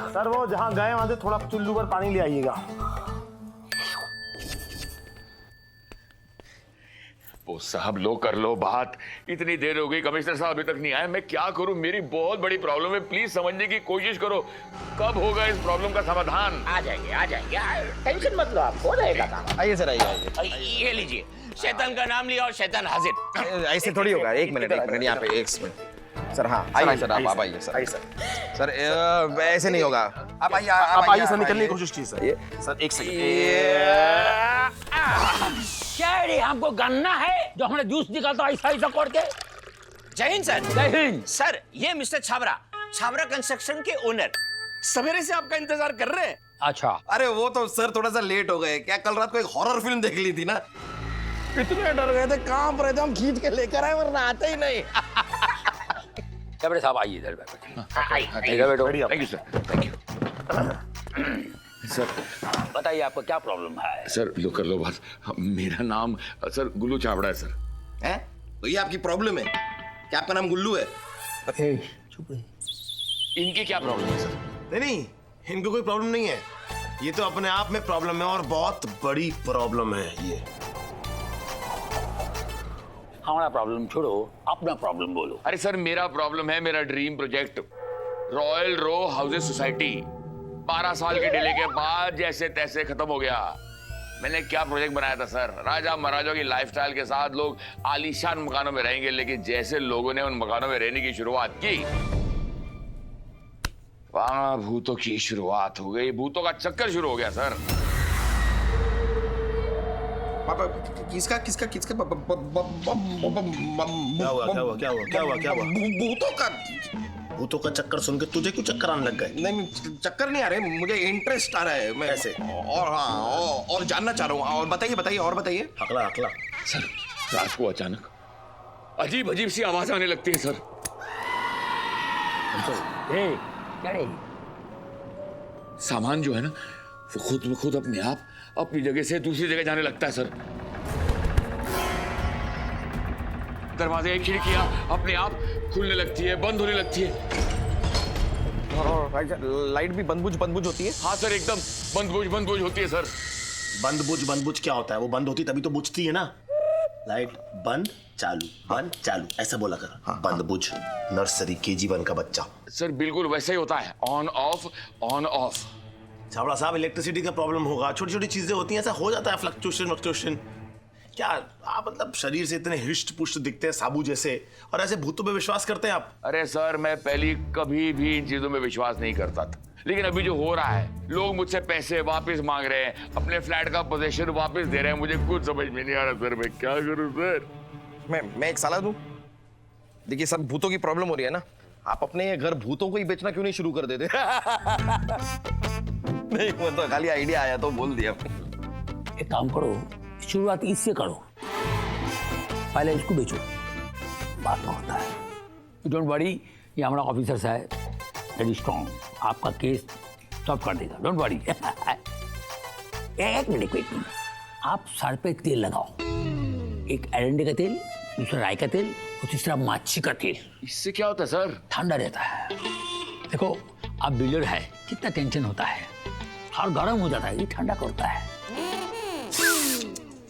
सर वो जहाँ गए वहां से थोड़ा चुल्लू पर पानी ले आइएगा। ओ साहब लो कर लो बात, इतनी देर हो गई, कमिश्नर साहब अभी तक नहीं आए, मैं क्या करूं? मेरी बहुत बड़ी प्रॉब्लम है, प्लीज समझने की कोशिश करो। कब होगा इस प्रॉब्लम का समाधान? आ जाएंगे टेंशन मत लो, आप हो जाएगा काम। आइए सर, आइए। ये लीजिए, शैतान का नाम लिया और शैतान हाजिर। ऐसे थोड़ी होगा। एक मिनट यहाँ पे, एक मिनट सर। हाँ आइए सर, आप आइए सर। सर ऐसे नहीं होगा, आप आइए, आप आइए सर, निकलने की कोशिश कीजिए सर। एक सेकंड। क्या रे, हमको गन्ना है जो हमने जूस निकालता ऐसा ऐसा करके? जय हिंद सर। जय हिंद सर। ये मिस्टर छाबरा कंस्ट्रक्शन के ओनर सवेरे से आपका इंतजार कर रहे हैं। अच्छा। अरे वो तो सर थोड़ा सा लेट हो गए, क्या कल रात को एक हॉरर फिल्म देख ली थी ना, इतने डर गए थे, कांप रहे थे, हम खींच के लेकर आए वरना आते ही नहीं। बड़े साहब आइए इधर बैठो। Thank you sir, thank you sir. बताइए आपको क्या प्रॉब्लम है? सर लो कर लो बात। मेरा नाम सर गुल्लू छाबड़ा है सर। हैं? तो ये आपकी प्रॉब्लम है? क्या आपका नाम गुल्लू है? चुप रहे। इनकी क्या प्रॉब्लम है सर? नहीं नहीं, इनको कोई प्रॉब्लम नहीं है। ये तो अपने आप में प्रॉब्लम है और बहुत बड़ी प्रॉब्लम है ये। हमारा प्रॉब्लम छोड़ो, अपना प्रॉब्लम बोलो। अरे सर, मेरा प्रॉब्लम है मेरा ड्रीम प्रोजेक्ट रॉयल रो हाउसेस सोसाइटी। 12 साल के डिले के बाद जैसे तैसे खत्म हो गया। मैंने क्या प्रोजेक्ट बनाया था सर, राजा महाराजाओं की लाइफस्टाइल के साथ लोग आलीशान मकानों में रहेंगे, लेकिन जैसे लोगों ने उन मकानों में रहने की शुरुआत की, वहां भूतों की शुरुआत हो गई। भूतों का चक्कर शुरू हो गया सर। पापा किसका किसका किसका क्या हुआ? भूतों का चक्कर सुन के तुझे क्यों चक्कर आने लग गए? नहीं चक्कर नहीं आ रहे, मुझे इंटरेस्ट आ रहा है। मैं कैसे? और हाँ और जानना चाह रहा हूँ। और बताइए बताइए और बताइए। अकला सर, रात को अचानक अजीब अजीब सी आवाज आने लगती है सर। क्या रे? सामान जो है ना, वो खुद ब खुद अपने आप अपनी जगह से दूसरी जगह जाने लगता है सर। दरवाजे, खिड़कियां अपने आप खुलने लगती है, बंद होने लगती है। और लाइट भी बंद बुझ होती है। हाँ सर, एकदम बंद बुझ होती है सर। बंद बुझ क्या होता है? वो बंद होती तभी तो बुझती है ना। लाइट बंद चालू ऐसा बोला कर। हाँ, बंद बुझ। नर्सरी KG1 का बच्चा। सर बिल्कुल वैसा ही होता है, ऑन ऑफ। छावड़ा साहब, इलेक्ट्रिसिटी का प्रॉब्लम होगा, छोटी छोटी चीजें होती हैं, ऐसा हो जाता है, फ्लक्चुएशन। क्या आप मतलब शरीर से इतने हिष्ट पुष्ट दिखते हैं साबू जैसे, और ऐसे भूतों पे विश्वास करते हैं आप? अरे सर, मैं पहले कभी भी इन चीजों में विश्वास नहीं करता था, लेकिन अभी जो हो रहा है, लोग मुझसे पैसे वापस मांग रहे हैं, अपने फ्लैट का पोजीशन वापस दे रहे हैं, मुझे कुछ समझ में नहीं आ रहा सर, मैं क्या करूं सर? मैं एक सलाह दूं? देखिए सर, भूतों की प्रॉब्लम हो रही है ना, आप अपने घर भूतों को ही बेचना क्यों नहीं शुरू कर देते? नहीं मतलब खाली आइडिया आया तो बोल दिया। एक काम करो, शुरुआत इससे करो, पहले इसको बेचो, बात तो होता है। डोंट वरी, ये हमारा ऑफिसर है, वेरी स्ट्रॉन्ग, आपका केस सॉल्व कर देगा, डोंट वरी। एक मिनट, आप सर पे तेल लगाओ, एक एरंडे का तेल, दूसरा राई का तेल और तीसरा माछी का तेल। इससे क्या होता है सर? ठंडा रहता है। देखो, आप बिल्डर है, कितना टेंशन होता है, और गर्म हो जाता है, ये ठंडा करता है।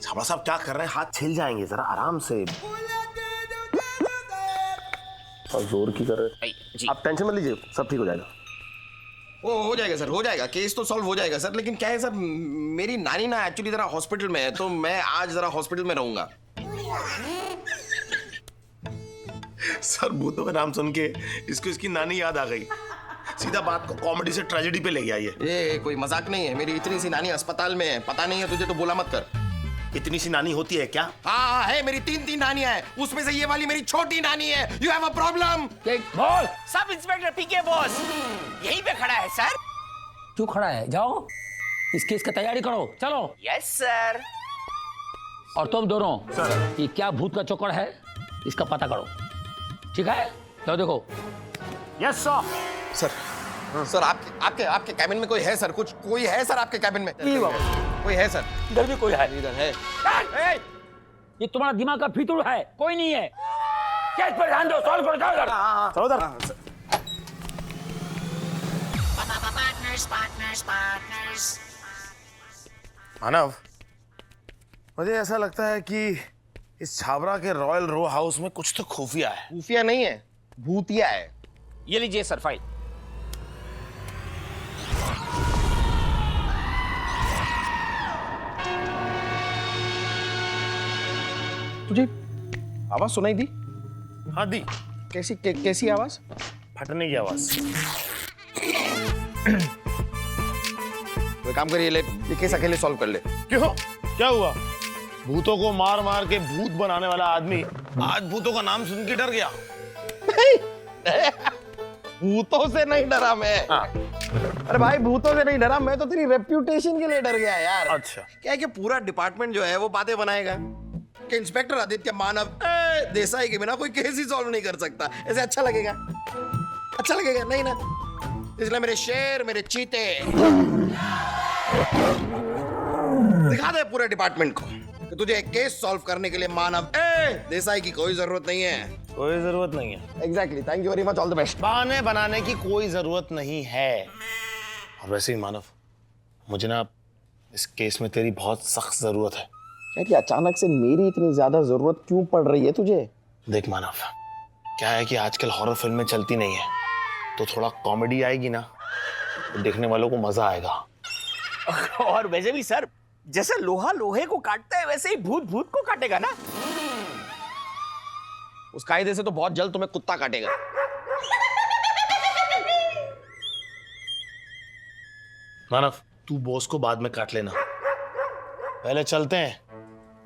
छावड़ा साहब क्या कर रहे हैं? हाथ छिल जाएंगे, जरा आराम से। और जोर की कर रहे हैं। आप टेंशन मत लीजिए, सब ठीक हो जाएगा। वो हो जाएगा सर, हो जाएगा, केस तो सॉल्व हो जाएगा सर। लेकिन क्या है सर, मेरी नानी ना एक्चुअली जरा हॉस्पिटल में है, तो मैं आज जरा हॉस्पिटल में रहूंगा। सर, भूतों का नाम सुन के इसको इसकी नानी याद आ गई। सीधा बात को कॉमेडी से ट्रेजेडी पे ले गया ये कोई मजाक नहीं है। मेरी इतनी सी नानी अस्पताल में है, पता नहीं है तुझे तो बोला मत कर। इतनी सी नानी होती है क्या? हाँ है, मेरी 3 नानियां हैं, उसमें से ये वाली मेरी छोटी नानी है। You have a problem. बोल। सब इंस्पेक्टर PK बॉस यहीं पे खड़ा है सर। क्यों खड़ा है? जाओ, इस केस का तैयारी करो, चलो। Yes sir. और तुम दोनों सर, ये क्या भूत का चक्कर है, इसका पता करो, ठीक है? तो देखो। Yes sir. सर आपके कैबिन में कोई है सर? कोई है सर आपके कैबिन में? कोई है सर? इधर भी कोई है? इधर है। ये तुम्हारा दिमाग का फितूर है, कोई नहीं है। केस पर ध्यान दो, सॉल्व करो, जाओ इधर। चलो उधर। मानव, मुझे ऐसा लगता है कि इस छाबरा के रॉयल रो हाउस में कुछ तो खुफिया है। खुफिया नहीं है, भूतिया है। ये लीजिए सर फाइल। तुझे आवाज सुनाई दी? हाँ दी। कैसी आवाज? फटने की आवाज। तो काम करिए, ले केस अकेले सॉल्व कर ले। क्यों? क्या हुआ? भूतों को मार मार के भूत बनाने वाला आदमी आज भूतों का नाम सुन के डर गया। भूतों से नहीं डरा मैं। अरे भाई, भूतों से नहीं डरा मैं, तो तेरी रेप्यूटेशन के लिए डर गया यार। अच्छा, क्या है कि पूरा डिपार्टमेंट जो है वो बातें बनाएगा कि इंस्पेक्टर आदित्य मानव देसाई के बिना कोई केस ही सॉल्व नहीं कर सकता। ऐसे अच्छा लगेगा? अच्छा लगेगा नहीं ना? इसलिए मेरे शेर, मेरे चीते दिखा दे पूरे डिपार्टमेंट को कि तुझे एक केस सॉल्व करने के लिए मानव देसाई की कोई जरूरत नहीं है। कोई जरूरत नहीं है। Exactly, thank you very much, all the best. बहाने बनाने की कोई जरूरत नहीं है। और वैसे ही मानव, मुझे ना इस केस में तेरी बहुत सख्त जरूरत है। यार ये अचानक से मेरी इतनी ज्यादा जरूरत क्यों पड़ रही है तुझे? देख मानव, क्या है कि आजकल हॉरर फिल्में चलती नहीं है, तो थोड़ा कॉमेडी आएगी ना, तो देखने वालों को मजा आएगा। और वैसे भी सर, जैसे लोहा लोहे को काटता है वैसे ही भूत भूत को काटेगा ना। उस कायदे से तो बहुत जल्द तुम्हें कुत्ता काटेगा। मानव, तू बॉस को बाद में काट लेना, पहले चलते हैं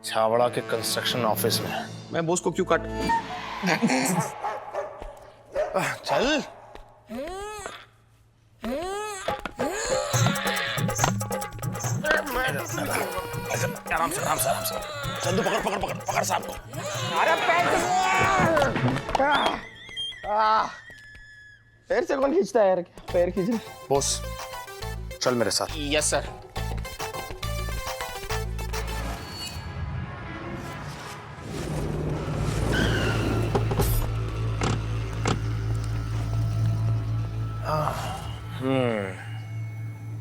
छावड़ा के कंस्ट्रक्शन ऑफिस में। मैं बॉस को क्यों काट? चल। आराम से आराम से आराम से। चंदू पकड़ पकड़ पकड़ पकड़ साहब को। अरे पैर से कौन खींचता है यार? पैर खींच। बॉस चल मेरे साथ। Yes sir.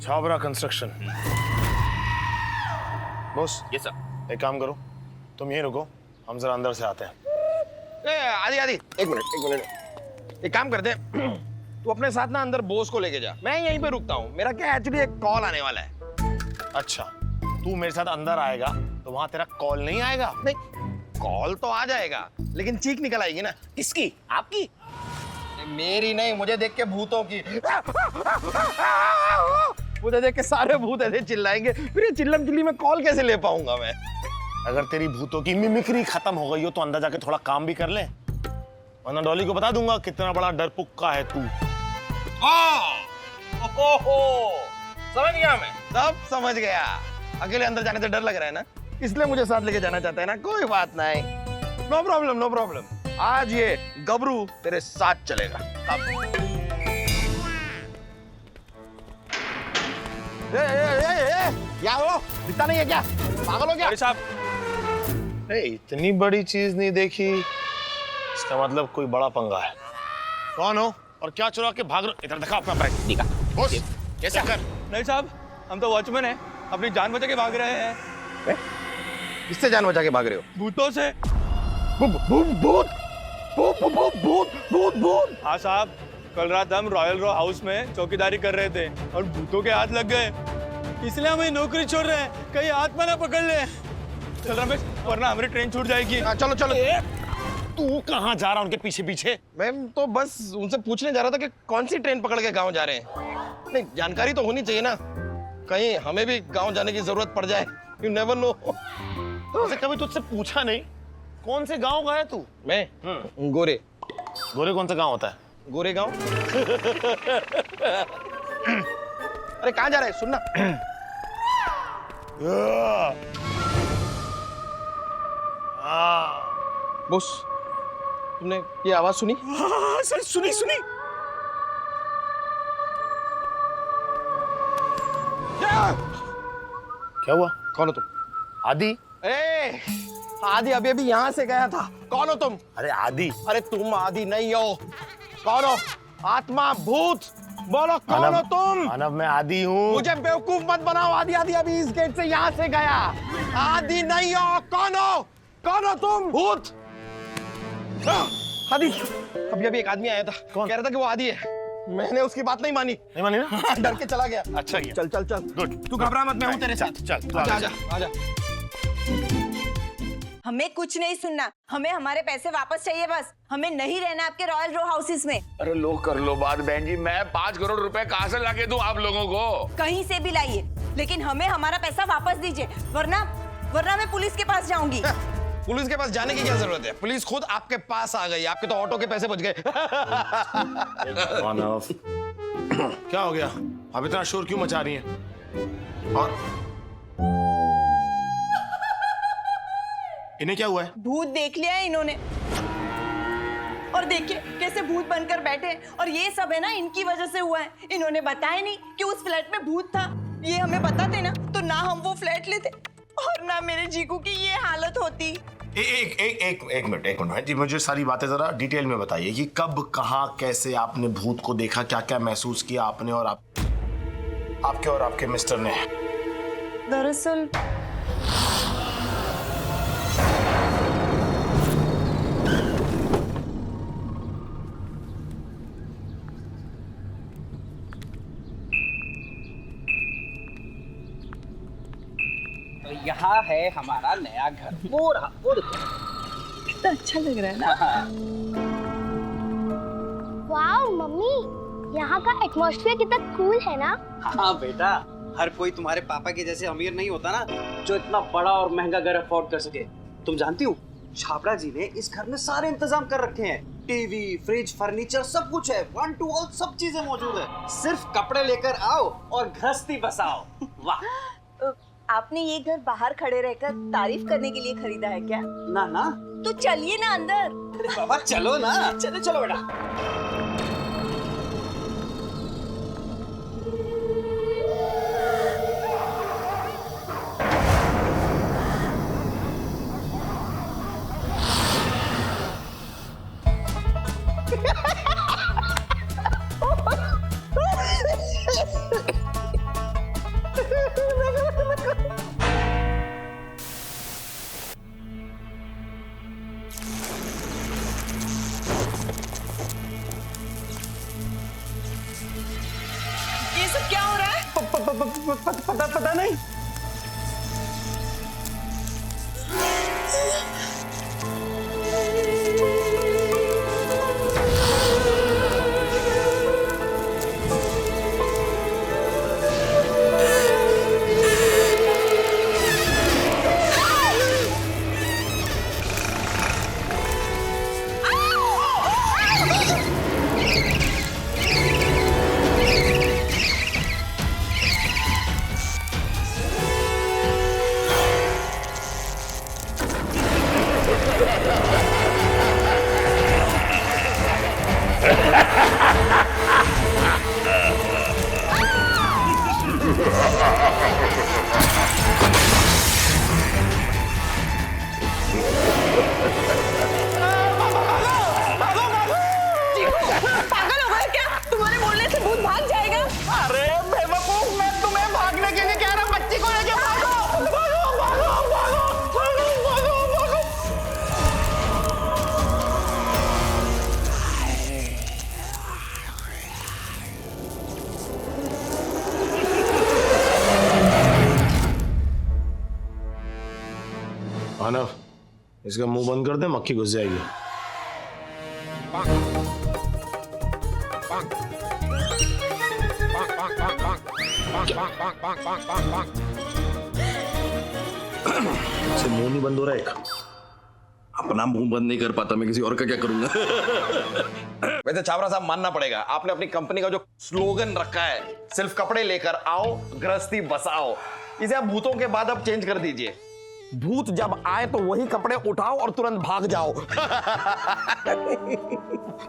Chhawra construction. Boss. Yes sir. एक काम करो, तुम यहीं रुको, हम जरा अंदर से आते हैं। आदि आदि, एक मिनट। एक काम करते हैं, तू अपने साथ ना अंदर बॉस को लेके जा, मैं यहीं पे रुकता हूँ। मेरा क्या एक्चुअली एक कॉल आने वाला है। अच्छा, तू मेरे साथ अंदर आएगा तो वहां तेरा कॉल नहीं आएगा? नहीं, कॉल तो आ जाएगा, लेकिन चीख निकल आएगी ना। किसकी? आपकी? मेरी नहीं, मुझे देख के भूतों की। मुझे देख के सारे भूत ऐसे चिल्लाएंगे, फिर ये चिल्लम चिल्ली में कॉल कैसे ले पाऊंगा मैं? अगर तेरी भूतों की मिमिक्री खत्म हो गई हो तो अंदर जाके थोड़ा काम भी कर ले, वरना डॉली को बता दूंगा कितना बड़ा डरपुक्का है तू। समझ गया मैं, सब समझ गया। अकेले अंदर जाने से डर लग रहा है ना, इसलिए मुझे साथ लेके जाना चाहता है ना। कोई बात नहीं, नो प्रॉब्लम नो प्रॉब्लम। आज ये गबरू तेरे साथ चलेगा। क्या हो, दिखता नहीं है क्या? पागल हो क्या साहब? इतनी बड़ी चीज नहीं देखी, इसका मतलब कोई बड़ा पंगा है। कौन हो और क्या चुरा के भाग रहे? इधर दिखा अपना बैग। दिखा। बॉस कैसे कर? नहीं साहब, हम तो वॉचमैन हैं, अपनी जान बचा के भाग रहे हैं। किससे जान बचा के भाग रहे हो? भूतों से। भूत भूत भूत। हाँ साहब, कल रात हम रॉयल रो हाउस में चौकीदारी कर रहे थे और भूतों के हाथ लग गए, इसलिए हमें नौकरी छोड़ रहे हैं, कहीं आत्मा ना पकड़ ले। चल रमेश, वरना हमारी ट्रेन छूट जाएगी। चलो चलो। तू कहाँ जा रहा है उनके पीछे पीछे? मैं तो बस उनसे पूछने जा रहा था कि कौन सी ट्रेन पकड़ के गांव जा रहे हैं। नहीं, जानकारी तो होनी चाहिए ना, कहीं हमें भी गांव जाने की जरूरत पड़ जाए। You never know. वैसे कभी तुझसे पूछा नहीं कौन से गांव गया तू? मैं गोरे। गोरे कौन सा गांव होता है? गोरे गांव। अरे कहाँ जा रहा है? सुनना। बॉस, तुमने ये आवाज सुनी? सर सुनी सुनी। क्या हुआ? कौन हो तुम? आदि? आदि अभी अभी यहाँ से गया था। कौन हो तुम? अरे आदि। अरे तुम आदि नहीं हो। कौन हो? आत्मा, भूत, बोलो कौन हो तुम? मानव, मैं आदि हूँ। मुझे बेवकूफ मत बनाओ। आदि आदि अभी इस गेट से यहाँ से गया। आदि नहीं हो। कौन हो? कौन हो तुम? भूत। आदि, अभी अभी एक आदमी आया था, कह रहा था कि वो आदि है। मैंने उसकी बात नहीं मानी। नहीं मानी ना? डर के चला गया। अच्छा किया। चल चल चल, गुड। तू घबरा मत, मैं हूँ तेरे साथ। चल आजा आजा आजा। हमें कुछ नहीं सुनना, हमें हमारे पैसे वापस चाहिए बस। हमें नहीं रहना आपके रॉयल रो हाउसेस में। अरे लो कर लो बात बहन जी, मैं 5 करोड़ रुपए कहाँ से लाके दूं आप लोगों को? कहीं से भी लाइए, लेकिन हमें हमारा पैसा वापस दीजिए, वरना मैं पुलिस के पास जाऊंगी। पुलिस के पास जाने की क्या जरूरत है? पुलिस खुद आपके पास आ गई। आपके तो ऑटो के पैसे बच गए। क्या हो गया? अब इतना शोर क्यों मचा रही हैं? और इन्हें क्या हुआ है? भूत देख लिया है इन्होंने, और देखिए कैसे भूत बनकर बैठे हैं। और ये सब है ना इनकी वजह से हुआ है। इन्होंने बताया नहीं कि उस फ्लैट में भूत था। ये हमें बताते ना तो ना हम वो फ्लैट लेते और ना मेरे जीकू की ये हालत होती। एक मिनट जी, मुझे सारी बातें जरा डिटेल में बताइए कि कब, कहाँ, कैसे आपने भूत को देखा, क्या क्या महसूस किया आपने और आपके और आपके मिस्टर ने। दरअसल यहाँ है हमारा नया घर। वो रहा, वो देखो कितना अच्छा लग रहा है ना। वाह मम्मी, यहाँ का एटमॉस्फेयर कितना कूल है ना। हाँ बेटा, हर कोई तुम्हारे पापा के जैसे अमीर नहीं होता ना, जो इतना बड़ा और महंगा घर अफोर्ड कर सके। तुम जानती हो, छापरा जी ने इस घर में सारे इंतजाम कर रखे हैं। टीवी, फ्रिज, फर्नीचर सब कुछ है, 1 to all सब चीजें मौजूद है। सिर्फ कपड़े लेकर आओ और गृहस्थी बसाओ। वाह। आपने ये घर बाहर खड़े रहकर तारीफ करने के लिए खरीदा है क्या? ना ना, तो चलिए ना अंदर। अरे बाबा चलो ना, चलो चलो बेटा। ये सब क्या हो रहा है? पता नहीं। पागल हो गए क्या? तुम्हारे बोलने से भूत भाग जाएगा? अरे बेवकूफ, मैं तुम्हें भागने के लिए कह रहा हूँ, बच्ची को लेके भागो भागो भागो भागो भागो भागो भागो। मानव, इसका मुंह बंद कर दे, मक्खी घुस जाएगी। से मुंह नहीं बंद हो रहा। एक अपना मुंह बंद नहीं कर पाता, मैं किसी और का क्या करूंगा। वैसे छाबरा साहब, मानना पड़ेगा, आपने अपनी कंपनी का जो स्लोगन रखा है, सिर्फ कपड़े लेकर आओ, गृहस्थी बसाओ, इसे आप भूतों के बाद अब चेंज कर दीजिए। भूत जब आए तो वही कपड़े उठाओ और तुरंत भाग जाओ।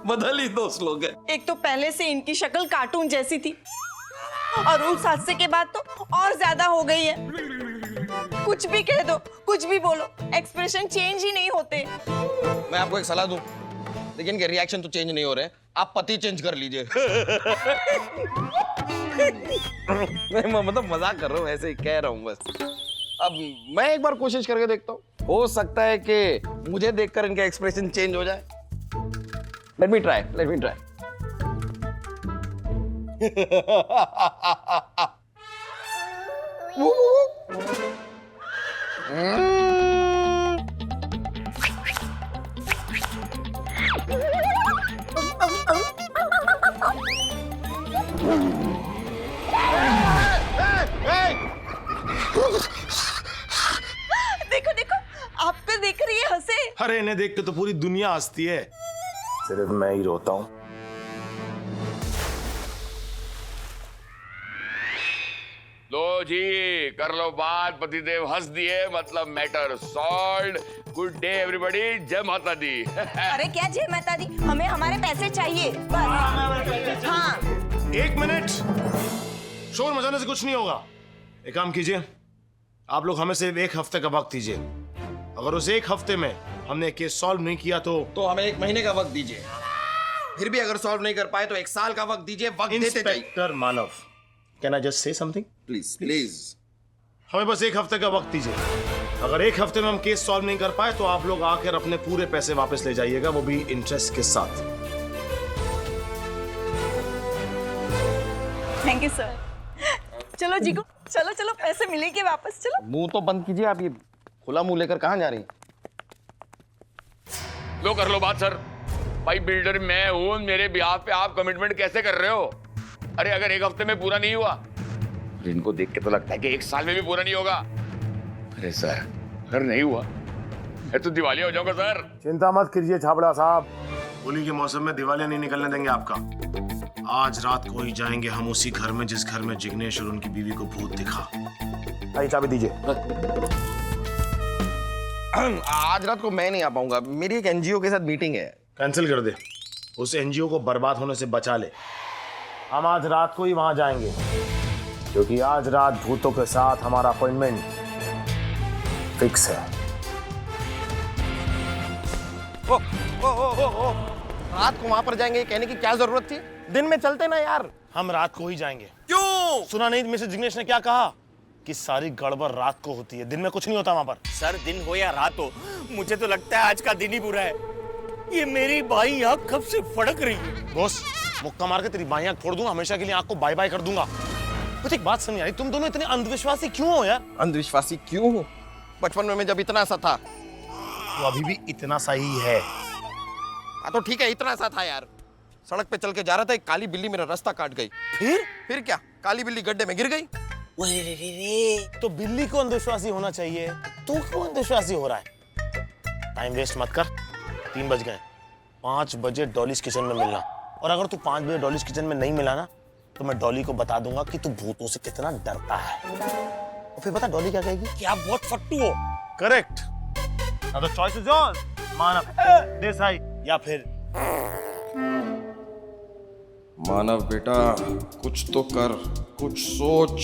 बदल ही दो स्लोगन। एक तो पहले से इनकी शक्ल कार्टून जैसी थी और उस हादसे के बाद तो और ज्यादा हो गई है। कुछ भी कह दो, कुछ भी बोलो, एक्सप्रेशन चेंज ही नहीं होते। मैं आपको एक सलाह दूं, लेकिन इनके रिएक्शन तो चेंज नहीं हो रहे, आप पति चेंज कर लीजिए। मैं मतलब मजाक कर रहा हूँ, ऐसे ही कह रहा हूँ बस। अब मैं एक बार कोशिश करके देखता हूँ, हो सकता है कि मुझे देखकर इनका एक्सप्रेशन चेंज हो जाए। Let me try, let me try. देखो देखो, आपको देख रही है, हंसे। अरे इन्हें देख के तो पूरी दुनिया हंसती है, सिर्फ मैं ही रोता हूं। लो जी, कर लो बात, पतिदेव हंस दिए, मतलब matter solved. Good day everybody, जय माता दी। अरे क्या जय माता दी, हमें हमारे पैसे चाहिए बस। हाँ। एक मिनट, शोर मचाने से कुछ नहीं होगा। एक काम कीजिए, आप लोग हमें सिर्फ एक हफ्ते का वक्त दीजिए। अगर उस एक हफ्ते में हमने केस सॉल्व नहीं किया तो हमें 1 महीने का वक्त दीजिए। फिर भी अगर सॉल्व नहीं कर पाए तो 1 साल का वक्त दीजिए। वक्त देते जाइए। Inspector Manav, can I just say something? Please please. हमें बस 1 हफ्ते का वक्त दीजिए। अगर 1 हफ्ते में हम केस सॉल्व नहीं कर पाए तो आप लोग आकर अपने पूरे पैसे वापस ले जाइएगा, वो भी इंटरेस्ट के साथ। Thank you sir. चलो जीगो, चलो चलो, पैसे मिलेंगे वापस। चलो। मुंह तो बंद कीजिए आप, ये खुला मुंह लेकर कहाँ जा रही? लो कर लो बात सर। भाई बिल्डर मैं हूं, मेरे बिहाफ पे आप कमिटमेंट कैसे कर रहे हो? अरे अगर 1 हफ्ते में पूरा नहीं हुआ, इनको देख के तो लगता है कि 1 साल में भी पूरा नहीं होगा। अरे सर अगर नहीं हुआ मैं तो दिवालिया हो जाऊंगा सर। चिंता मत कीजिए छाबड़ा साहब, होली के मौसम में दिवालिया नहीं निकलने देंगे आपका। आज रात को ही जाएंगे हम उसी घर में जिस घर में जिग्नेश और उनकी बीवी को भूत दिखा। आइए चाबी दीजिए। आज रात को मैं नहीं आ पाऊंगा, मेरी एक एनजीओ के साथ मीटिंग है। कैंसिल कर दे, उस एनजीओ को बर्बाद होने से बचा ले। हम आज रात को ही वहां जाएंगे क्योंकि आज रात भूतों के साथ हमारा अपॉइंटमेंट फिक्स है। ओ, ओ, ओ, ओ, ओ। रात को वहां पर जाएंगे कहने की क्या जरूरत थी? दिन में चलते ना यार। हम रात को ही जाएंगे। क्यों? सुना नहीं मिस्टर जिग्नेश ने क्या कहा कि सारी गड़बड़ रात को होती है, दिन में कुछ नहीं होता वहां पर। सर दिन हो या रात हो, मुझे तो लगता है आज का दिन ही बुरा है। ये मेरी बाई आंख कब से फड़क रही है। बॉस मुक्का मार के तेरी बाई आंख फोड़ दूंगा, हमेशा के लिए आंख को बाय बाय कर दूंगा। मुझे एक बात समझ आई, तुम दोनों इतने अंधविश्वासी क्यों हो यार? अंधविश्वासी क्यों हो? बचपन में मैं जब इतना सा था, तो अभी भी इतना सा ही है। हाँ तो ठीक है, इतना सा था यार। सड़क पे चल के जा रहा था, एक काली बिल्ली मेरा रास्ता काट गई। फिर क्या, काली बिल्ली गड्ढे में गिर गई। तो बिल्ली को अंधविश्वासी होना चाहिए, तू क्यों अंधविश्वासी हो रहा है? टाइम वेस्ट मत कर, 3 बज गए। 5 बजे डॉलीज किचन में मिलना, और अगर तू 5 बजे डॉलीज किचन में नहीं मिला ना तो मैं डॉली को बता दूंगा कि तू भूतों से कितना डरता है। और फिर बता डॉली क्या कहेगी कि आप बहुत फट्टू हो। Correct. Now the choice is yours, Manav Desai या फिर मानव बेटा, कुछ तो कर, कुछ सोच।